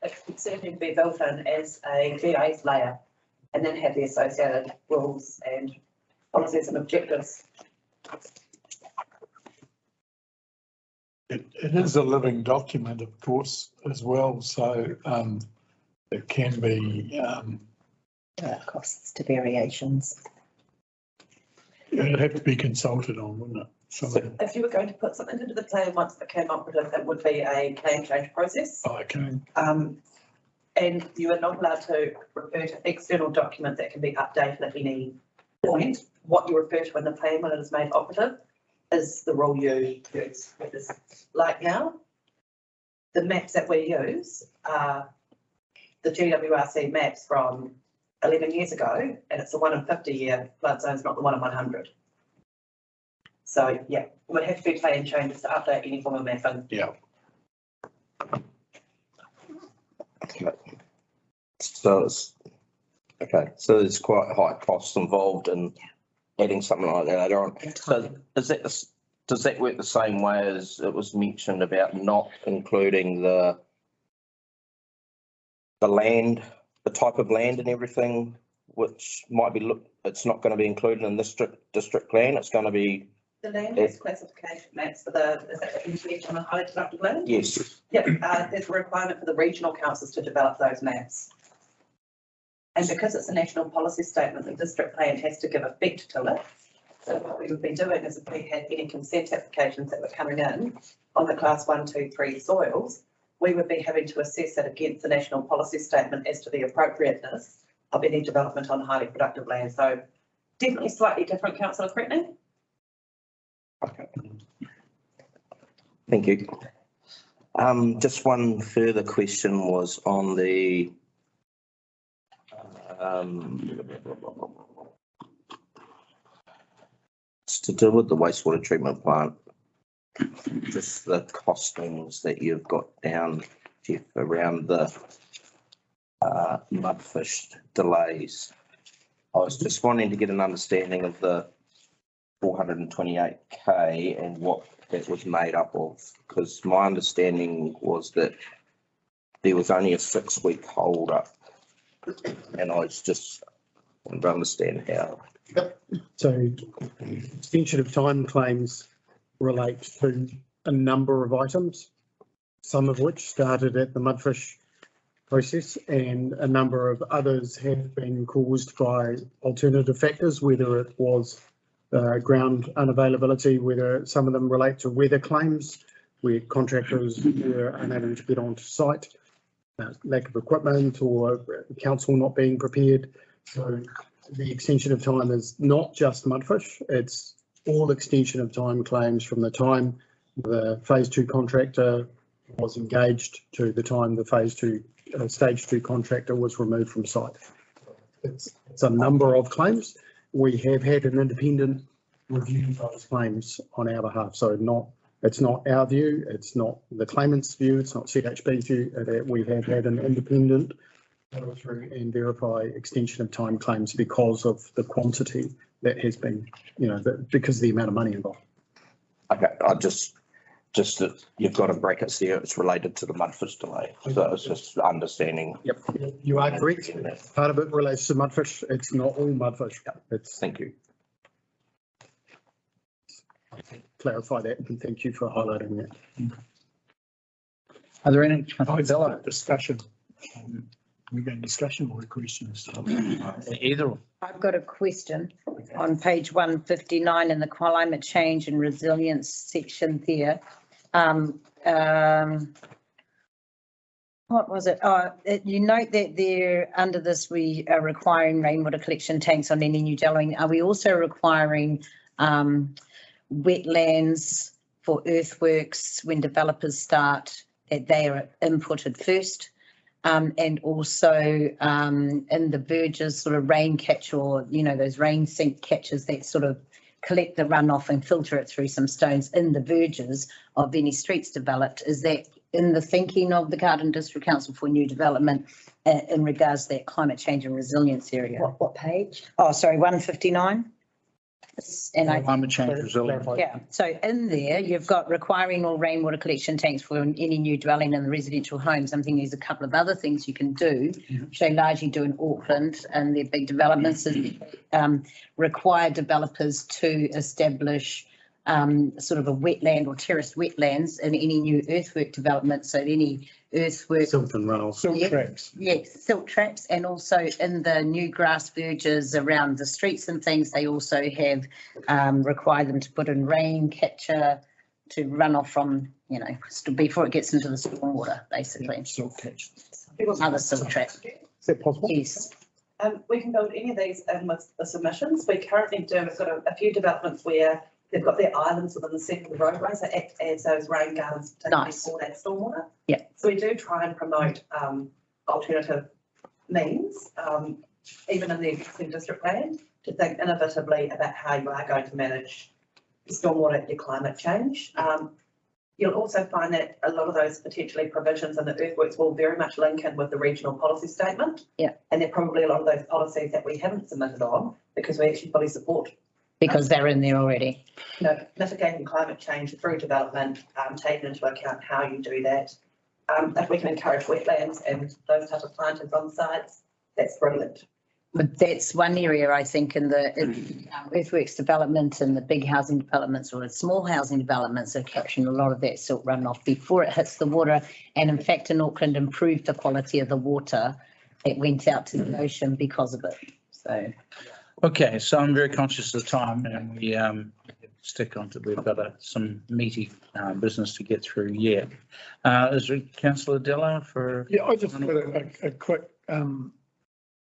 A: It could certainly be built in as a GIS layer and then have the associated rules and policies and objectives.
D: It is a living document, of course, as well, so it can be.
G: Costs to variations.
D: It'd have to be consulted on, wouldn't it?
A: So if you were going to put something into the plan once it became operative, it would be a plan change process.
D: Okay.
A: And you are not allowed to refer to external documents that can be updated at any point. What you refer to in the plan when it is made operative is the rule you use. Like now, the maps that we use are the GWRC maps from 11 years ago, and it's a 1 in 50 year flood zone, not the 1 in 100. So yeah, it would have to be plan changes to update any form of mapping.
D: Yeah.
F: So it's, okay, so there's quite high costs involved in adding something like that later on. So is that, does that work the same way as it was mentioned about not including the land, the type of land and everything, which might be, it's not going to be included in this district plan, it's going to be.
A: The land use classification maps for is that the information on the highly productive land?
F: Yes.
A: Yeah, there's a requirement for the regional councils to develop those maps. And because it's a national policy statement, the district plan has to give effect to it. So what we would be doing is if we had any consent applications that were coming in on the class 1, 2, 3 soils, we would be having to assess it against the national policy statement as to the appropriateness of any development on highly productive land. So definitely slightly different, councillor Cretney.
F: Okay. Thank you. Just one further question was on the it's to do with the wastewater treatment plant. Just the costings that you've got down, Jeff, around the mudfish delays. I was just wanting to get an understanding of the 428k and what that was made up of, because my understanding was that there was only a 6-week hold up, and I was just wanted to understand how.
L: So extension of time claims relate to a number of items, some of which started at the mudfish process and a number of others have been caused by alternative factors, whether it was ground unavailability, whether some of them relate to weather claims where contractors were unable to get onto site, lack of equipment or council not being prepared. So the extension of time is not just mudfish, it's all extension of time claims from the time the phase 2 contractor was engaged to the time the phase 2 stage 2 contractor was removed from site. It's a number of claims. We have had an independent review of those claims on our behalf. So it's not our view, it's not the claimant's view, it's not CHB's view. We have had an independent go through and verify extension of time claims because of the quantity that has been, because of the amount of money involved.
F: Okay, I just that you've got in brackets there, it's related to the mudfish delay. So it's just understanding.
L: Yep, you are correct. Part of it relates to mudfish. It's not all mudfish.
F: Thank you.
L: Clarify that, and thank you for highlighting that.
C: Are there any?
D: Discussion. We got discussion or questions?
C: Either.
B: I've got a question on page 159 in the climate change and resilience section there. What was it? You note that there, under this, we are requiring rainwater collection tanks on any new dwelling. Are we also requiring wetlands for earthworks when developers start, that they are inputted first? And also in the verges, sort of rain catch, or, those rain sink catches that sort of collect the runoff and filter it through some stones in the verges of any streets developed. Is that in the thinking of the Carterton District Council for new development in regards to that climate change and resilience area?
G: What page?
B: Oh, sorry, 159. And
C: Climate change resilience.
B: yeah, so in there, you've got requiring all rainwater collection tanks for any new dwelling in the residential homes. I'm thinking there's a couple of other things you can do, which they largely do in Auckland and their big developments, and require developers to establish sort of a wetland or terraced wetlands in any new earthwork development. So any earthwork.
L: Silt and runoff.
D: Silt traps.
B: Yes, silt traps, and also in the new grass verges around the streets and things, they also have required them to put in rain catcher to run off from, before it gets into the stormwater, basically.
D: Silt catch.
B: Other silt traps.
L: Is that possible?
B: Yes.
A: We can build any of these in with the submissions. We currently do a few developments where they've got their islands within the centre of the roadways that act as those rain gardens, particularly for that stormwater.
B: Yeah.
A: So we do try and promote alternative means, even in the existing district plan, to think innovatively about how you are going to manage stormwater, your climate change. You'll also find that a lot of those potentially provisions in the earthworks will very much link in with the regional policy statement.
B: Yeah.
A: And they're probably a lot of those policies that we haven't submitted on because we actually fully support.
B: Because they're in there already.
A: Mitigating climate change through development, taking into account how you do that. If we can encourage wetlands and those type of plantings on sites, that's brilliant.
B: But that's one area, I think, in the earthworks development and the big housing developments or the small housing developments are capturing a lot of that silt runoff before it hits the water. And in fact, in Auckland, improved the quality of the water that went out to the ocean because of it. So.
C: Okay, so I'm very conscious of time, and we stick on to, we've got some meaty business to get through yet. Is there Councillor Della for?
D: Yeah, I just got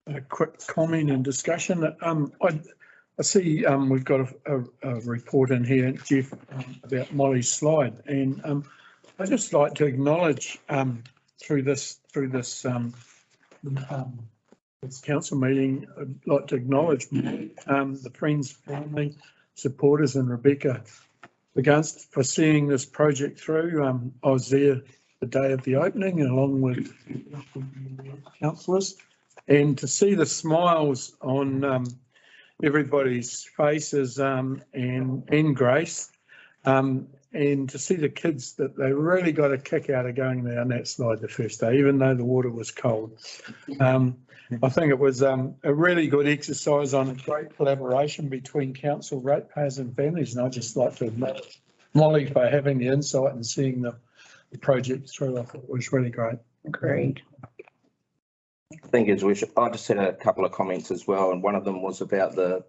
D: a quick comment and discussion. I see we've got a report in here, Jeff, about Molly's slide, and I'd just like to acknowledge through this council meeting, I'd like to acknowledge the friends, family, supporters, and Rebecca for seeing this project through. I was there the day of the opening along with councillors, and to see the smiles on everybody's faces and Grace, and to see the kids that they really got a kick out of going down that slide the first day, even though the water was cold. I think it was a really good exercise on a great collaboration between council, ratepayers and families, and I'd just like to acknowledge Molly for having the insight and seeing the project through. I thought it was really great.
B: Agreed.
F: Thank you, I just had a couple of comments as well, and one of them was about the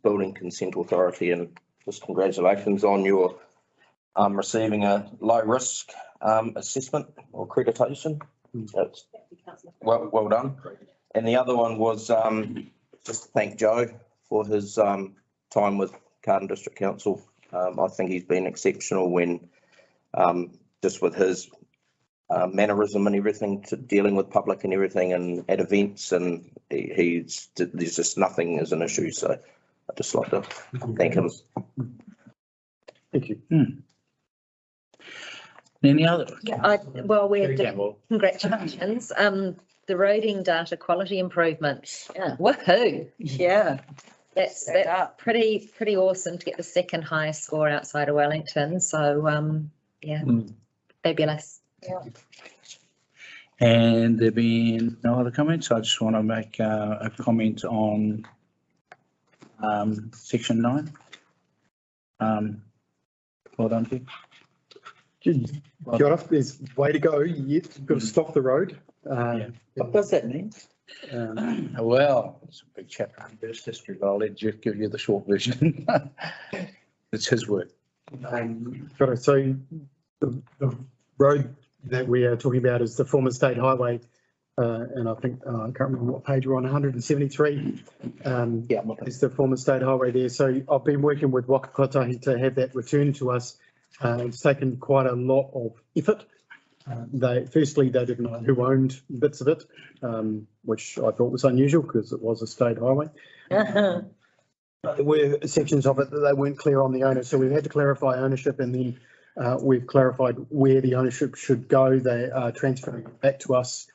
F: Building Consent Authority, and just congratulations on your receiving a low risk assessment or accreditation. That's well done. And the other one was just to thank Joe for his time with Carterton District Council. I think he's been exceptional when just with his mannerism and everything to dealing with public and everything and at events, and there's just nothing as an issue. So I'd just like to thank him.
L: Thank you.
C: Any other?
G: Well, we're
C: Cherry-Campbell.
G: congratulations. The roading data quality improvement.
B: Yeah.
G: Woohoo.
B: Yeah.
G: That's pretty awesome to get the second highest score outside of Wellington. So, yeah, fabulous.
C: And there been no other comments. I just want to make a comment on section 9. Well done, Pete.
L: Kia ora, there's way to go yet. You've got to stop the road.
B: What does that mean?
C: Well, it's a big chapter in British history, but I'll let Jeff give you the short version. It's his work.
L: So the road that we are talking about is the former state highway. And I think, I can't remember what page we're on, 173. It's the former state highway there. So I've been working with Waka Kotahi to have that returned to us. It's taken quite a lot of effort. Firstly, they didn't know who owned bits of it, which I thought was unusual because it was a state highway. But there were sections of it that they weren't clear on the owner. So we had to clarify ownership, and then we've clarified where the ownership should go. They are transferring it back to us.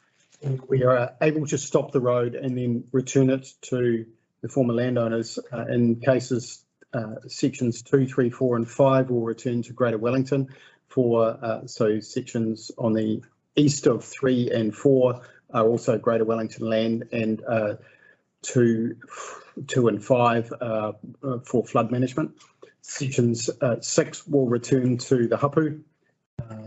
L: We are able to stop the road and then return it to the former landowners. In cases, sections 2, 3, 4 and 5 will return to Greater Wellington for, so sections on the east of 3 and 4 are also Greater Wellington land, and 2 and 5 for flood management. Sections 6 will return to the hapu,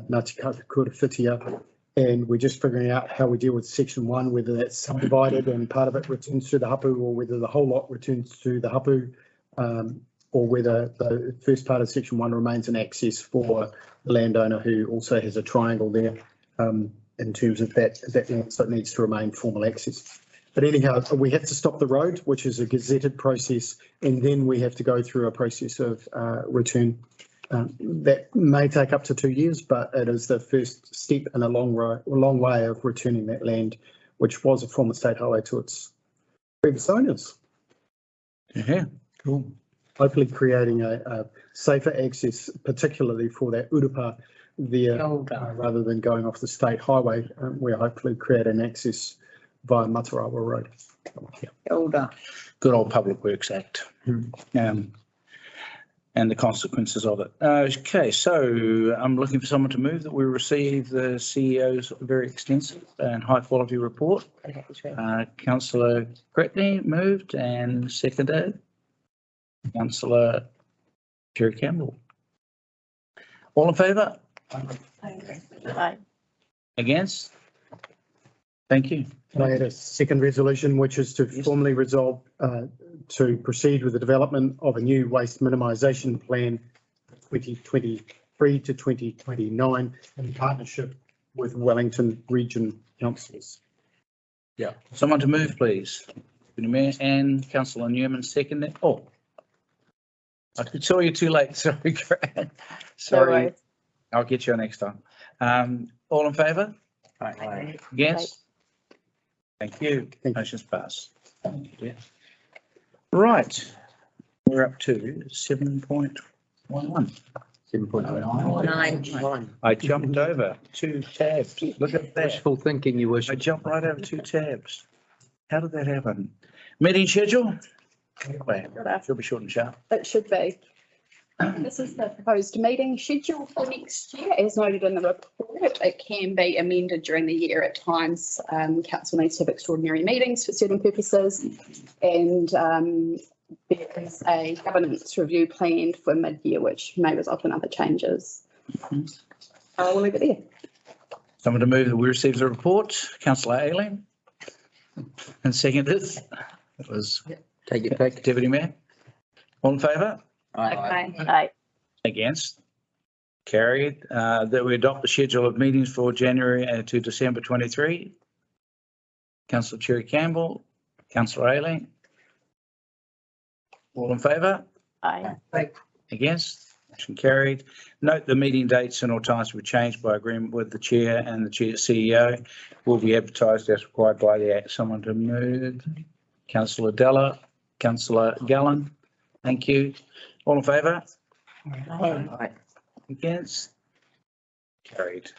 L: Ngāti Kura-Whitia, and we're just figuring out how we deal with section 1, whether that's subdivided and part of it returns to the hapu, or whether the whole lot returns to the hapu, or whether the first part of section 1 remains an access for the landowner who also has a triangle there, in terms of that land, so it needs to remain formal access. But anyhow, we have to stop the road, which is a gazetted process, and then we have to go through a process of return. That may take up to 2 years, but it is the first step in a long way of returning that land, which was a former state highway, to its previous owners.
C: Yeah, cool.
L: Hopefully creating a safer access, particularly for that urupa there, rather than going off the state highway. We're hopefully create an access via Matarawa Road.
C: Good old Public Works Act. And the consequences of it. Okay, so I'm looking for someone to move that we receive the CEO's very extensive and high quality report. Councillor Cretney moved and seconded. Councillor Cherry-Campbell. All in favour?
H: Aye.
C: Against? Thank you.
L: I had a second resolution, which is to formally resolve to proceed with the development of a new waste minimisation plan 2023 to 2029 in partnership with Wellington Region Councils.
C: Yeah. Someone to move, please. Mayor and Councillor Newman seconded. Oh, I saw you too late. Sorry, Grant. Sorry. I'll get you next time. All in favour?
J: Aye.
C: Against? Thank you. Motion's passed. Right. We're up to 7.11.
J: 7.9.
C: I jumped over 2 tabs. Look at that.
J: Wishful thinking, you wish.
C: I jumped right over 2 tabs. How did that happen? Meeting schedule? Well, she'll be short and sharp.
N: It should be. This is the proposed meeting schedule for next year. As noted in the report, it can be amended during the year at times. Council needs to have extraordinary meetings for certain purposes, and there is a governance review planned for mid-year, which may result in other changes. We'll leave it there.
C: Someone to move that we receive the report. Councillor Ayling. And seconded. It was
J: Take it back.
C: Deputy Mayor. All in favour?
H: Aye.
C: Against? Carried. That we adopt the schedule of meetings for January to December 23. Councillor Cherry-Campbell, Councillor Ayling. All in favour?
H: Aye.
C: Against? Motion carried. Note the meeting dates and all times will be changed by agreement with the chair and the CEO. Will be advertised as required by the Act. Someone to move. Councillor Della, Councillor Gallen. Thank you. All in favour?
D: Aye.
C: Against? Carried.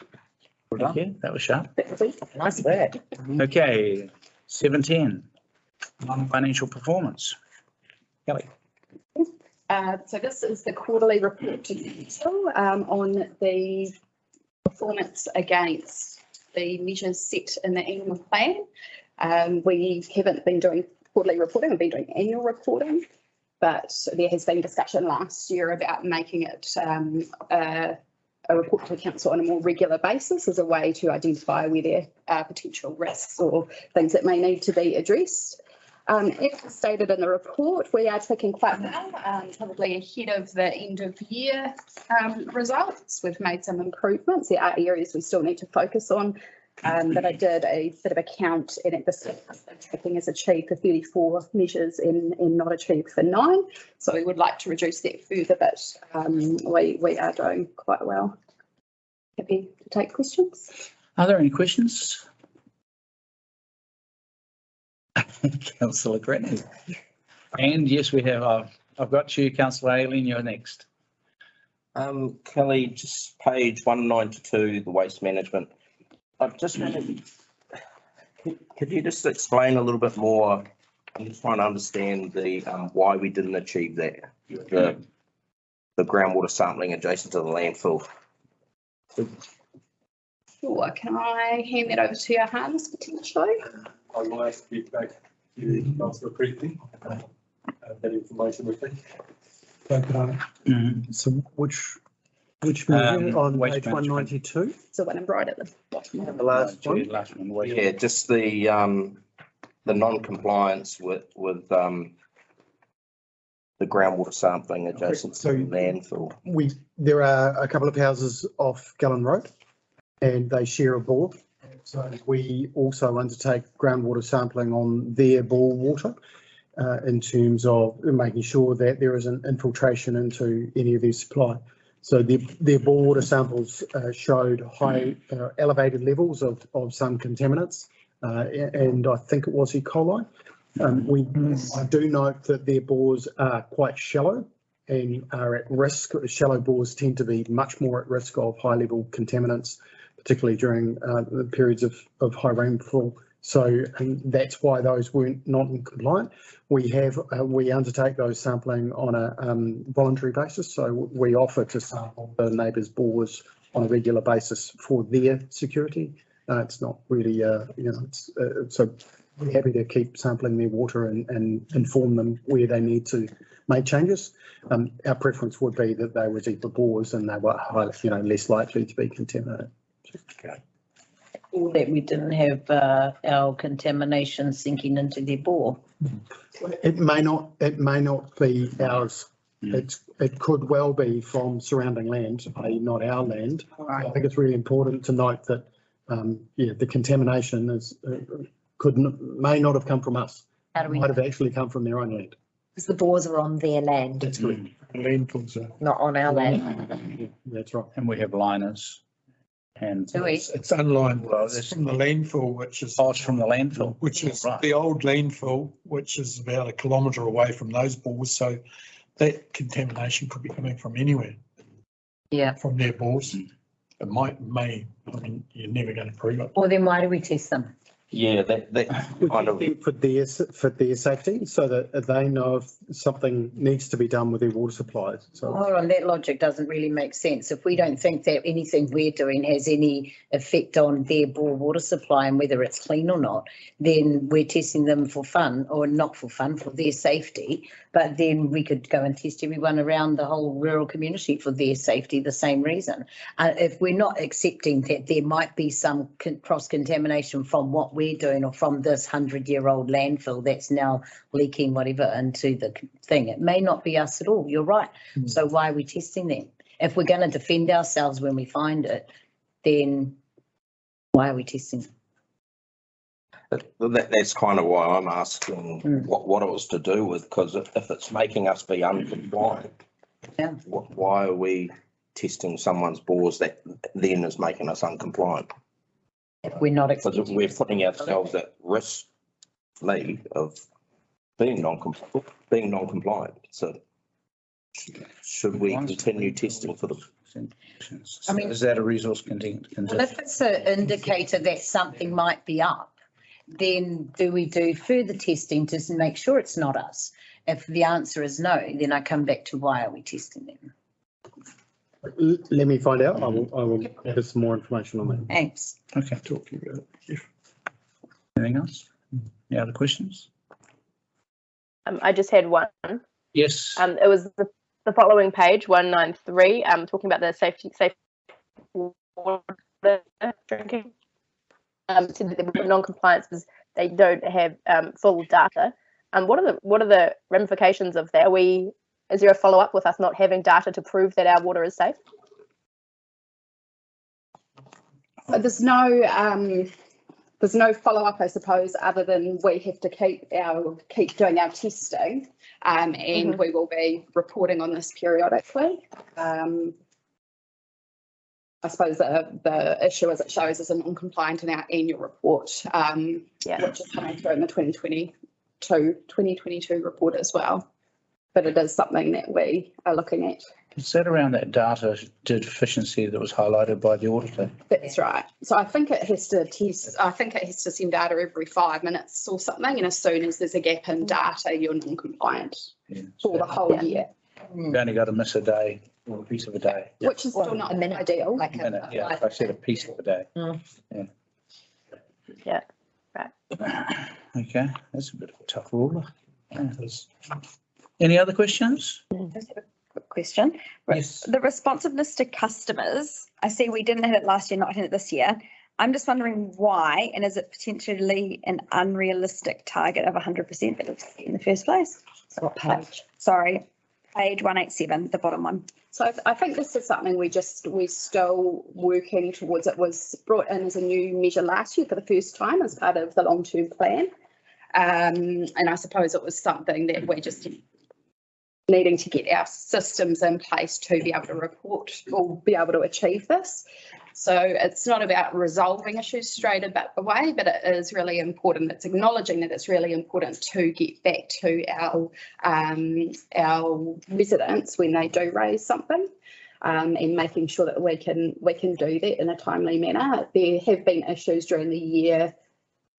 C: Thank you. That was sharp.
B: Nice work.
C: Okay, 7:10. Non-financial performance. Kelly.
N: So this is the quarterly report to council on the performance against the measures set in the annual plan. We haven't been doing quarterly reporting, we've been doing annual reporting, but there has been discussion last year about making it a report to council on a more regular basis as a way to identify where there are potential risks or things that may need to be addressed. As stated in the report, we are tracking quite well, probably ahead of the end of year results. We've made some improvements. There are areas we still need to focus on, but I did a bit of a count, and at this tracking is achieved for 34 measures and not achieved for 9. So we would like to reduce that further, but we are doing quite well. Happy to take questions.
C: Are there any questions? Councillor Cretney. And yes, we have. I've got you, Councillor Ayling, you're next.
F: Kelly, just page 192, the waste management. I've just wanted, could you just explain a little bit more? I'm just trying to understand the why we didn't achieve that, the groundwater sampling adjacent to the landfill.
N: Sure, can I hand that over to your hands potentially?
L: I will ask you back to Councillor Cretney, that information with me. So which measure on
C: waste
L: page
C: management.
L: 192?
N: So when I'm right at the bottom.
L: The last one?
C: Last one. Waste.
F: Yeah, just the non-compliance with the groundwater sampling adjacent to
L: So-
F: the landfill.
L: There are a couple of houses off Gallen Road and they share a bore. So we also undertake groundwater sampling on their bore water in terms of making sure that there isn't infiltration into any of their supply. So their bore water samples showed high elevated levels of some contaminants and I think it was E. coli. I do note that their bores are quite shallow and are at risk. Shallow bores tend to be much more at risk of high level contaminants, particularly during the periods of high rainfall. So that's why those weren't not in compliant. We undertake those sampling on a voluntary basis. So we offer to sample the neighbours' bores on a regular basis for their security. It's not really, so we're happy to keep sampling their water and inform them where they need to make changes. Our preference would be that they were deeper bores and they were less likely to be contaminated.
C: Okay.
B: Or that we didn't have our contamination sinking into their bore.
L: It may not be ours. It could well be from surrounding land, i.e. not our land. I think it's really important to note that the contamination may not have come from us.
G: How do we
L: Might
G: know?
L: have actually come from their own land.
G: Because the bores are on their land,
L: That's correct.
D: Landfills are.
G: not on our land.
L: That's right.
C: And we have liners. And
B: Do we?
D: It's unlined.
C: Well,
D: It's
C: this-
D: from the landfill, which is.
C: oh, it's from the landfill.
D: Which is
C: Right.
D: the old landfill, which is about 1 kilometre away from those bores. So that contamination could be coming from anywhere,
B: Yeah.
D: from their bores. It you're never going to prove it.
B: Well, then why do we test them?
F: Yeah, that kind of,
L: For their safety, so that they know if something needs to be done with their water supplies. So
B: Hold on, that logic doesn't really make sense. If we don't think that anything we're doing has any effect on their bore water supply and whether it's clean or not, then we're testing them for fun, or not for fun, for their safety. But then we could go and test everyone around the whole rural community for their safety, the same reason. If we're not accepting that there might be some cross-contamination from what we're doing or from this 100-year-old landfill that's now leaking whatever into the thing, it may not be us at all. You're right. So why are we testing them? if we're going to defend ourselves when we find it, then why are we testing?
F: That's kind of why I'm asking what it was to do with, because if it's making us be uncompliant,
B: Yeah.
F: why are we testing someone's bores that then is making us uncompliant?
B: If we're not
F: Because
B: expecting.
F: we're putting ourselves at risk, me, of being non-compliant. So should we continue testing for them?
B: I mean-
C: Is that a resource contingent?
B: Well, if it's an indicator that something might be up, then do we do further testing to make sure it's not us? If the answer is no, then I come back to why are we testing them?
L: Let me find out. I will get some more information on that.
B: Thanks.
C: Okay.
D: Talking about it.
C: Anything else? Any other questions?
H: I just had one.
C: Yes.
H: It was the following page, 193, talking about the safe water drinking. Said that there were non-compliance because they don't have full data. What are the ramifications of that? Is there a follow-up with us not having data to prove that our water is safe?
N: There's no follow-up, I suppose, other than we have to keep doing our testing, and we will be reporting on this periodically. I suppose the issue, as it shows, is a non-compliant in our annual report, which is coming through in the 2022 report as well. But it is something that we are looking at.
C: Is that around that data deficiency that was highlighted by the auditor?
N: That's right. So I think it has to test, I think it has to send data every 5 minutes or something. And as soon as there's a gap in data, you're non-compliant for the whole year.
C: You've only got to miss a day or a piece of a day.
N: Which is still not ideal.
B: Like
C: A minute, yeah, I said a piece of a day.
H: Yeah, right.
C: Okay, that's a bit of a tough ruler. Any other questions?
E: Just have a quick question.
C: Yes.
E: The responsiveness to customers, I see we didn't have it last year, not had it this year. I'm just wondering why, and is it potentially an unrealistic target of 100% that it's in the first place?
G: So what page?
E: Sorry, page 187, the bottom one.
N: So I think this is something we're still working towards. It was brought in as a new measure last year for the first time as part of the long-term plan. And I suppose it was something that we're just needing to get our systems in place to be able to report or be able to achieve this. So it's not about resolving issues straight away, but it is really important. It's acknowledging that it's really important to get back to our residents when they do raise something, and making sure that we can do that in a timely manner. There have been issues during the year,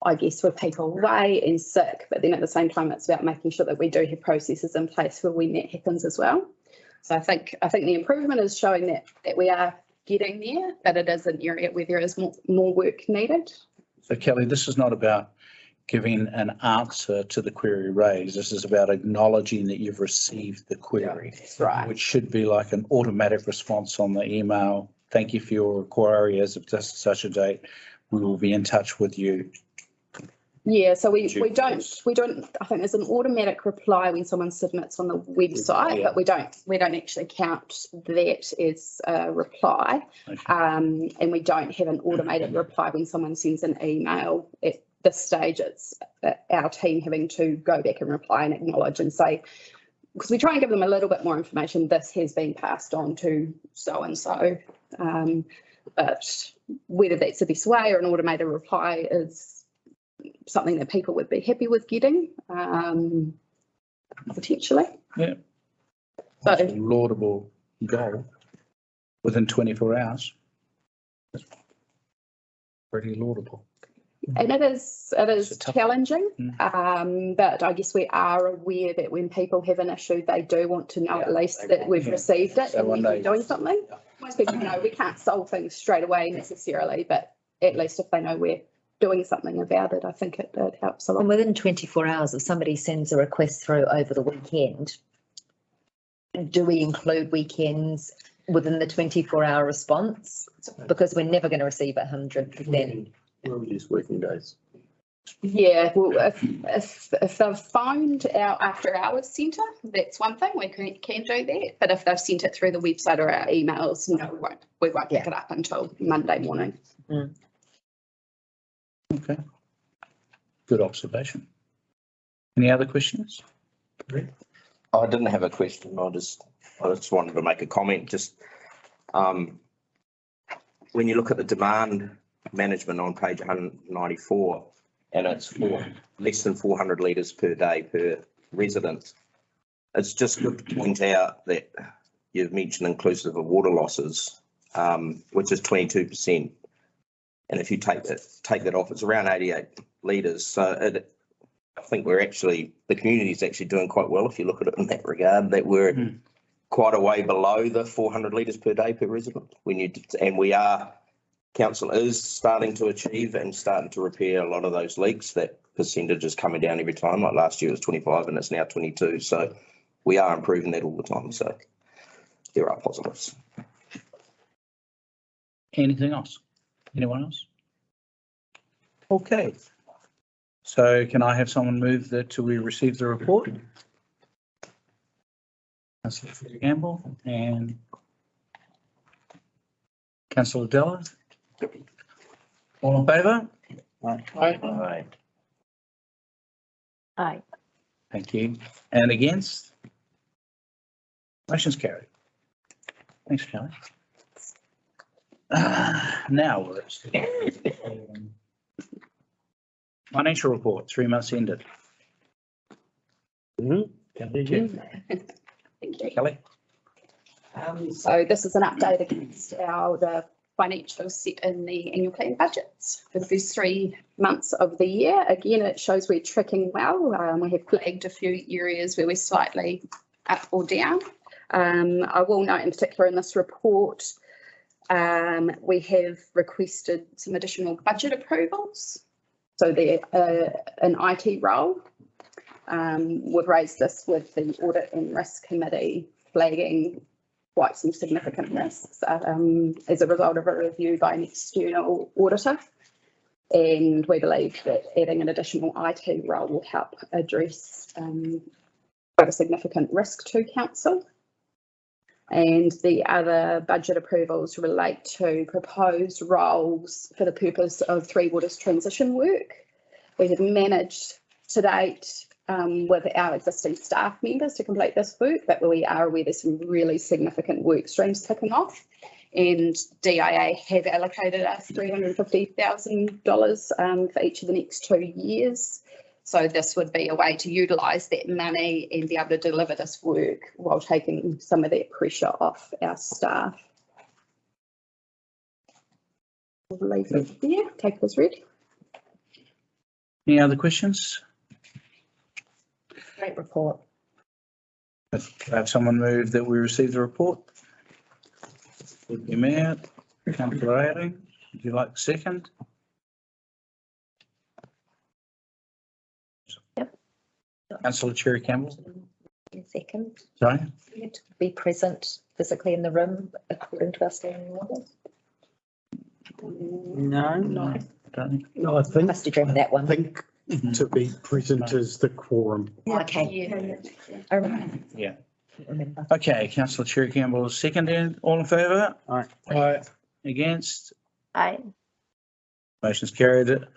N: I guess, with people away and sick, but then at the same time, it's about making sure that we do have processes in place for when that happens as well. So I think the improvement is showing that we are getting there, but it is an area where there is more work needed.
C: So Kelly, this is not about giving an answer to the query raised. This is about acknowledging that you've received the query.
N: That's right.
C: Which should be like an automatic response on the email. Thank you for your query as of such a date. We will be in touch with you.
N: Yeah, so we don't, I think there's an automatic reply when someone submits on the website, but we don't actually count that as a reply.
C: Okay.
N: And we don't have an automated reply when someone sends an email. At this stage, it's our team having to go back and reply and acknowledge and say, because we try and give them a little bit more information, this has been passed on to so-and-so. But whether that's the best way or an automated reply is something that people would be happy with getting, potentially.
C: Yeah.
N: So
C: That's a laudable goal within 24 hours. That's pretty laudable.
N: and it is
C: It's a tough-
N: challenging, but I guess we are aware that when people have an issue, they do want to know at least that we've received it
C: So
N: and
C: one
N: we're
C: day-
N: doing something. Most people know we can't solve things straight away necessarily, but at least if they know we're doing something about it, I think it helps a lot.
G: And within 24 hours, if somebody sends a request through over the weekend, do we include weekends within the 24-hour response? Because we're never going to receive 100%.
F: We'll use working days.
N: Yeah, well, if they've phoned our after hours centre, that's one thing, we can do that. But if they've sent it through the website or our emails, no, we won't pick it up until Monday morning.
C: Okay. Good observation. Any other questions?
F: I didn't have a question. I just wanted to make a comment. Just when you look at the demand management on page 194, and it's for less than 400 litres per day per resident, it's just good to point out that you've mentioned inclusive of water losses, which is 22%. And if you take that off, it's around 88 litres. So I think the community is actually doing quite well if you look at it in that regard, that we're quite a way below the 400 litres per day per resident. Council is starting to achieve and starting to repair a lot of those leaks. That percentage is coming down every time. Like last year it was 25 and it's now 22. So we are improving that all the time. So there are positives.
C: Anything else? Anyone else? Okay. So can I have someone move that we receive the report? Councillor Cherry-Campbell and Councillor Della. All in favour? Aye.
H: Aye.
C: Thank you. And against? Motion's carried. Thanks, Kelly. Now we're at financial report, 3 months ended.
N: Thank you.
C: Kelly?
N: So this is an update against the financials set in the annual plan budgets for the first 3 months of the year. Again, it shows we're tracking well. We have flagged a few areas where we're slightly up or down. I will note in particular in this report, we have requested some additional budget approvals. So they're an IT role. We've raised this with the Audit and Risk Committee, flagging quite some significant risks as a result of a review by an external auditor. And we believe that adding an additional IT role will help address quite a significant risk to council. And the other budget approvals relate to proposed roles for the purpose of Three Waters transition work. We have managed to date with our existing staff members to complete this work, but we are aware there's some really significant work streams kicking off, and DIA have allocated us $350,000 for each of the next 2 years. So this would be a way to utilise that money and be able to deliver this work while taking some of that pressure off our staff. We'll leave it there, take it as read.
C: Any other questions?
G: Great report.
C: Have someone move that we receive the report? Would you, Mayor? Councillor Ayling, would you like second?
G: Yep.
C: Councillor Cherry-Campbell?
G: Second.
C: Sorry?
G: You have to be present physically in the room according to our standing orders.
J: No.
C: Don't think.
L: No, I think,
G: Must have dreamt that one.
L: to be present is the quorum.
G: Okay. I remember.
C: Yeah.
G: Remember.
C: Okay, Councillor Cherry-Campbell is seconded. All in favour?
D: Aye.
C: Against?
H: Aye.
C: Motion's carried.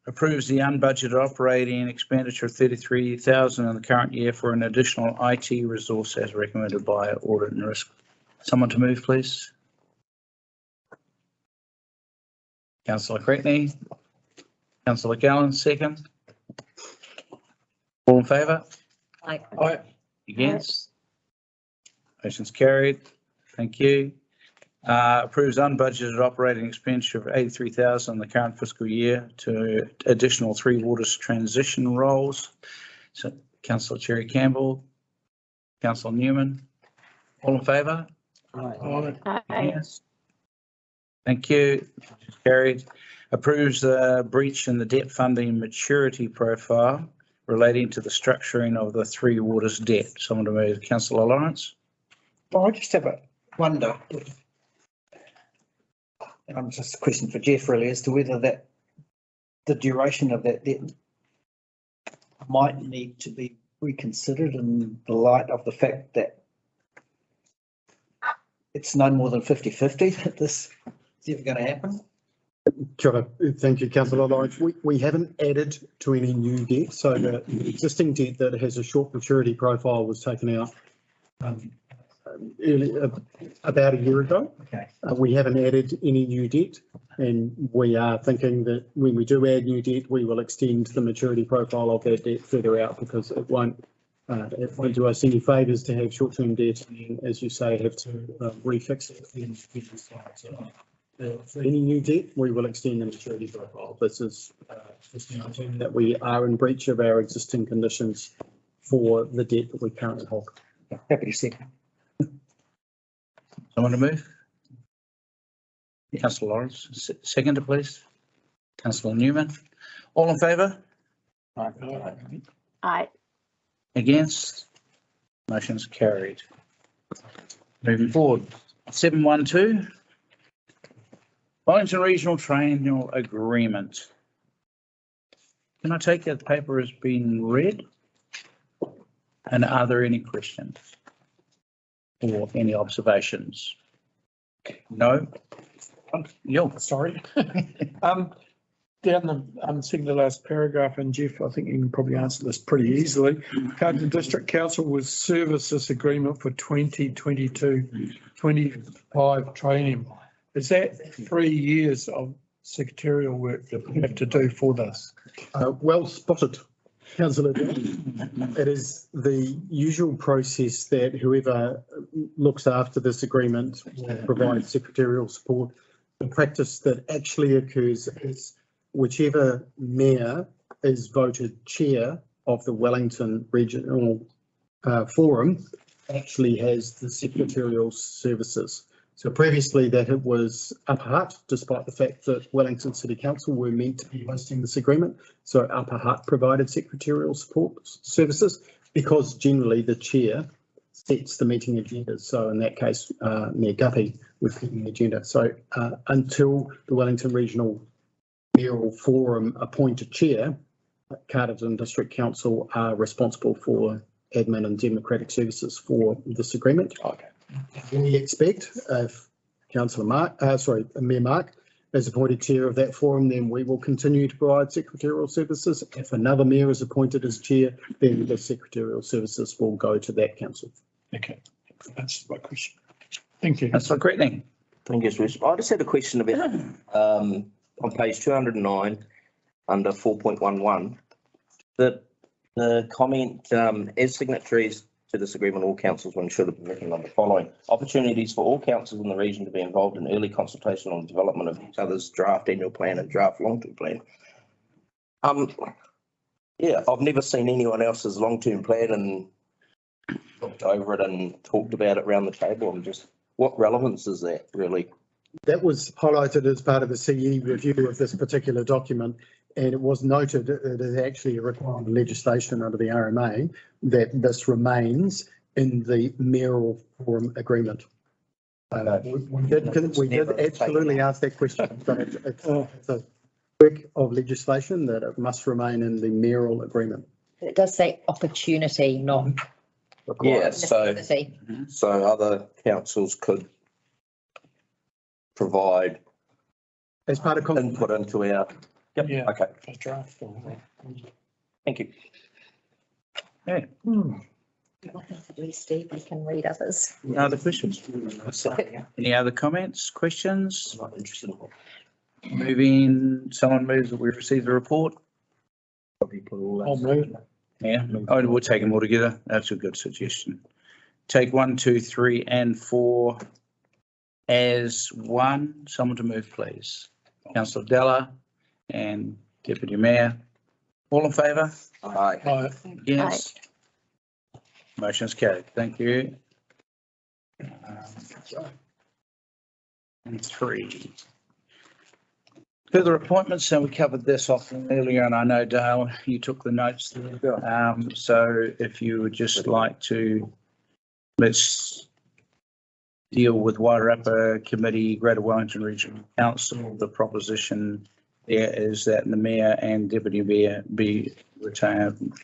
C: Approves the unbudgeted operating expenditure of 33,000 in the current year for an additional IT resource as recommended by Audit and Risk. Someone to move, please. Councillor Cretney. Councillor Gallen, second. All in favour?
G: Aye.
C: Against? Motion's carried. Thank you. Approves unbudgeted operating expenditure of 83,000 in the current fiscal year to additional Three Waters transition roles. So Councillor Cherry-Campbell, Councillor Newman, all in favour?
H: Aye.
C: Yes. Thank you. Carried. Approves the breach in the debt funding maturity profile relating to the structuring of the Three Waters debt. Someone to move. Councillor Laurence.
K: Well, I just have a wonder, just a question for Jeff really, as to whether that the duration of that debt might need to be reconsidered in the light of the fact that it's no more than 50-50 that this is ever going to happen.
L: Kia ora. Thank you, Councillor Laurence. We haven't added to any new debt, so the existing debt that has a short maturity profile was taken out about a year ago.
K: Okay.
L: We haven't added any new debt, and we are thinking that when we do add new debt, we will extend the maturity profile of that debt further out, because it won't do us any favours to have short-term debt and, as you say, have to refix it. For any new debt, we will extend the maturity profile. This is just noting that we are in breach of our existing conditions for the debt that we currently hold.
K: Happy to see.
C: Someone to move? Councillor Laurence, seconder, please. Councillor Newman. All in favour?
H: Aye.
C: Against? Motion's carried. Moving forward, 712. Wellington Regional Triennial Agreement. Can I take that paper as being read? And are there any questions or any observations? No? Yo.
D: Sorry. I'm seeing the last paragraph, and Jeff, I think you can probably answer this pretty easily. Carterton District Council will service this agreement for 2022-25 training. Is that 3 years of secretarial work that we have to do for this?
L: Well spotted, Councillor. It is the usual process that whoever looks after this agreement will provide secretarial support. The practice that actually occurs is whichever mayor is voted chair of the Wellington Regional Forum actually has the secretarial services. So previously that it was Upper Hutt, despite the fact that Wellington City Council were meant to be hosting this agreement. So Upper Hutt provided secretarial support services, because generally the chair sets the meeting agenda. So in that case, Mayor Guppy was setting the agenda. So until the Wellington Regional Mayoral Forum appoint a chair, Carterton District Council are responsible for admin and democratic services for this agreement.
C: Okay.
L: We expect if Mayor Mark is appointed chair of that forum, then we will continue to provide secretarial services. If another mayor is appointed as chair, then the secretarial services will go to that council.
D: Okay, that's my question. Thank you.
C: That's for Cretney.
F: Thank you, Bruce. I just had a question about on page 209 under 4.11, that the comment as signatories to this agreement, all councils will ensure the provision of the following opportunities for all councils in the region to be involved in early consultation on the development of each other's draft annual plan and draft long-term plan. Yeah, I've never seen anyone else's long-term plan and looked over it and talked about it around the table. I'm just, what relevance is that really?
L: That was highlighted as part of the CE review of this particular document, and it was noted that it is actually a requirement of legislation under the RMA that this remains in the mayoral forum agreement. We did absolutely ask that question, but it's a work of legislation that it must remain in the mayoral agreement.
G: It does say opportunity, not
F: Yeah, so
G: necessity.
F: other councils could provide
L: As part of
F: input into our. Yep.
D: Yeah.
F: Okay.
D: A draft.
F: Thank you.
C: Okay.
G: Nothing to do, Steve, you can read others.
C: Other questions? Any other comments, questions?
F: Not interested.
C: Someone moves that we receive the report. Probably put all
D: I'll move.
C: Yeah, oh, we'll take them all together. That's a good suggestion. Take 1, 2, 3 and 4 as one. Someone to move, please. Councillor Della and Deputy Mayor. All in favour?
F: Aye.
C: Yes. Motion's carried. Thank you. And 3. Further appointments, so we covered this off earlier, and I know Dale, you took the notes there. So if you would just like to, let's deal with Wairarapa Committee, Greater Wellington Regional Council, the proposition there is that the mayor and deputy mayor be retained.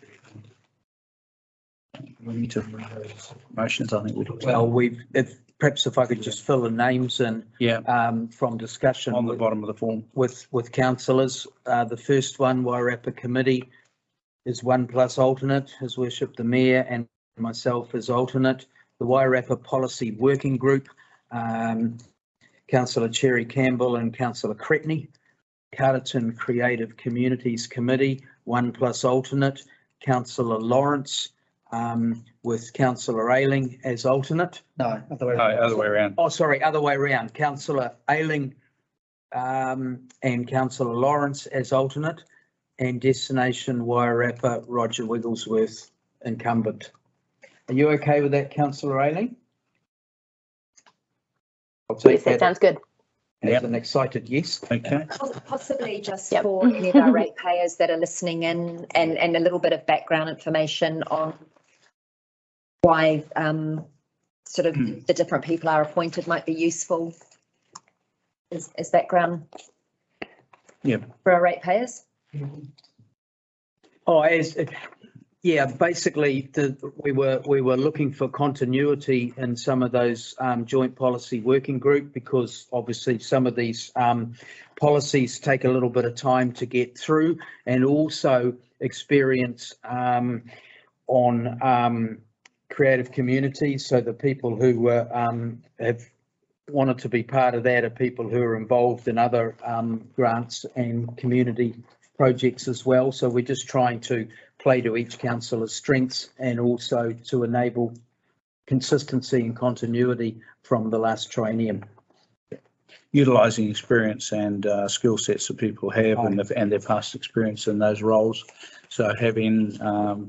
C: We need to bring those motions, I think.
J: Well, perhaps if I could just fill the names in.
C: Yeah.
J: From discussion.
C: On the bottom of the form.
J: With councillors, the first one, Wairarapa Committee, is 1+ alternate, His Worship the Mayor and myself as alternate. The Wairarapa Policy Working Group, Councillor Cherry-Campbell and Councillor Cretney. Carterton Creative Communities Committee, 1+ alternate, Councillor Laurence, with Councillor Ayling as alternate.
K: No, other way
C: No,
K: around.
C: other way around.
J: Oh, sorry, other way around. Councillor Ayling and Councillor Laurence as alternate, and Destination Wairarapa Roger Wigglesworth incumbent. Are you okay with that, Councillor Ayling? I'll take
H: Yes, that sounds good.
J: as an excited yes.
C: Okay.
G: Possibly just
H: Yep.
G: for any of our ratepayers that are listening in and a little bit of background information on why sort of the different people are appointed might be useful as background.
C: Yeah.
G: For our ratepayers.
J: Oh, basically we were looking for continuity in some of those joint policy working group, because obviously some of these policies take a little bit of time to get through, and also experience on creative communities. So the people who have wanted to be part of that are people who are involved in other grants and community projects as well. So we're just trying to play to each councillor's strengths and also to enable consistency and continuity from the last triennium.
C: Utilising experience and skill sets that people have and their past experience in those roles. So having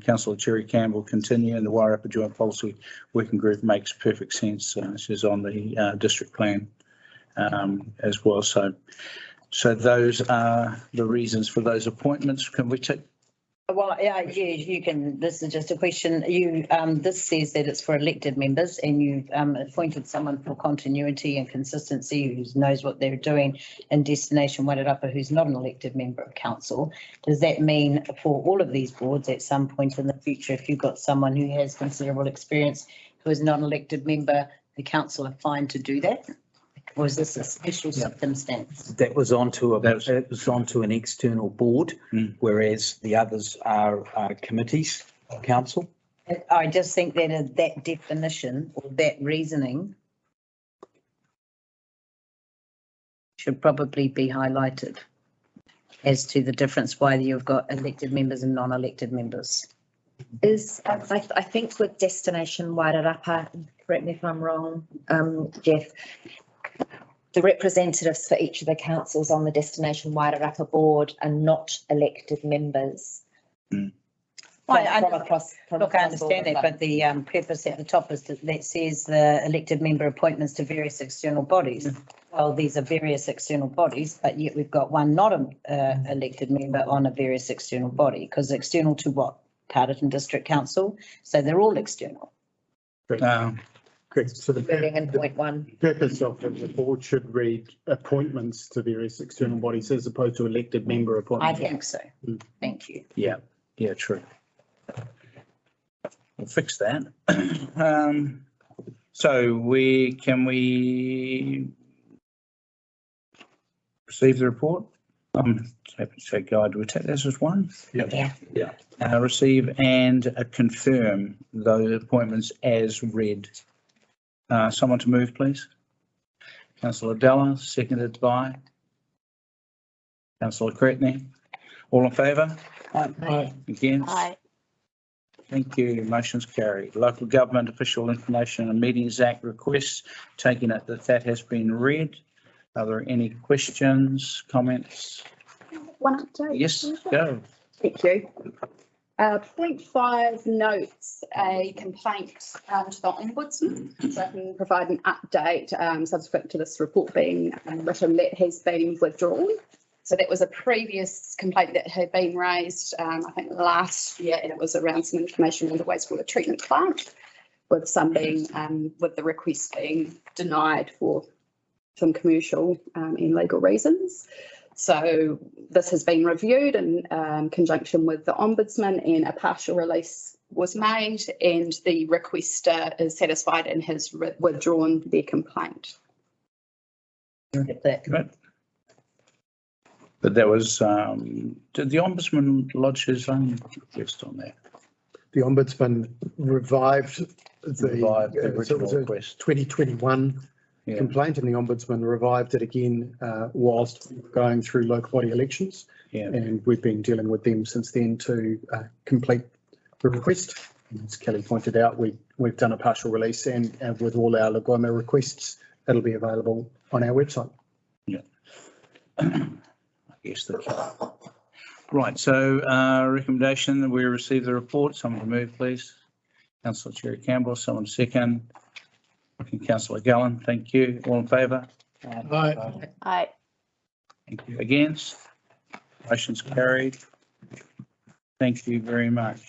C: Councillor Cherry-Campbell continue in the Wairarapa Joint Policy Working Group makes perfect sense. She's on the district plan as well. So those are the reasons for those appointments. Can we take?
B: Well, yeah, you can, this is just a question. This says that it's for elected members, and you've appointed someone for continuity and consistency who knows what they're doing in Destination Wairarapa, who's not an elected member of council. Does that mean for all of these boards at some point in the future, if you've got someone who has considerable experience who is not an elected member, the council are fine to do that? Or is this a special circumstance?
J: That was onto an external board, whereas the others are committees of council.
B: I just think that that definition or that reasoning should probably be highlighted as to the difference why you've got elected members and non-elected members.
G: I think with Destination Wairarapa, correct me if I'm wrong, Jeff, the representatives for each of the councils on the Destination Wairarapa board are not elected members.
B: Look, I understand that, but the purpose at the top is that says the elected member appointments to various external bodies. Well, these are various external bodies, but yet we've got one not elected member on a various external body, because external to what? Carterton District Council. So they're all external.
L: Correct. So the purpose of the board should read appointments to various external bodies as opposed to elected member appointments.
B: I think so. Thank you.
C: Yeah, true. We'll fix that. So can we receive the report? I'm happy to take guide. Do we take this as one?
B: Yeah.
C: Receive and confirm those appointments as read. Someone to move, please. Councillor Della, seconded by Councillor Cretney. All in favour?
J: Aye.
C: Against?
H: Aye.
C: Thank you. Motion's carried. Local Government Official Information and Meetings Act requests, taking it that has been read. Are there any questions, comments?
N: One update.
C: Yes, go.
N: Thank you. Point 5 notes a complaint to the Ombudsman, so I can provide an update subsequent to this report being written that has been withdrawn. So that was a previous complaint that had been raised, I think last year, and it was around some information on the wastewater treatment plant, with some being, with the request being denied for some commercial and legal reasons. So this has been reviewed in conjunction with the Ombudsman, and a partial release was made, and the requester is satisfied and has withdrawn their complaint.
C: Good. But that was, did the Ombudsman lodge his own request on that?
L: The Ombudsman revived
C: Revived the
L: so it was
C: original
L: a
C: request.
L: 2021
C: Yeah.
L: complaint, and the Ombudsman revived it again whilst we were going through local body elections.
C: Yeah.
L: And we've been dealing with them since then to complete the request. And as Kelly pointed out, we've done a partial release, and with all our Lagoma requests, it'll be available on our website.
C: Yeah. I guess that's right. So recommendation that we receive the report. Someone to move, please. Councillor Cherry-Campbell, someone to second. Councillor Gallen, thank you. All in favour?
H: Aye.
C: Thank you. Against? Motion's carried. Thank you very much.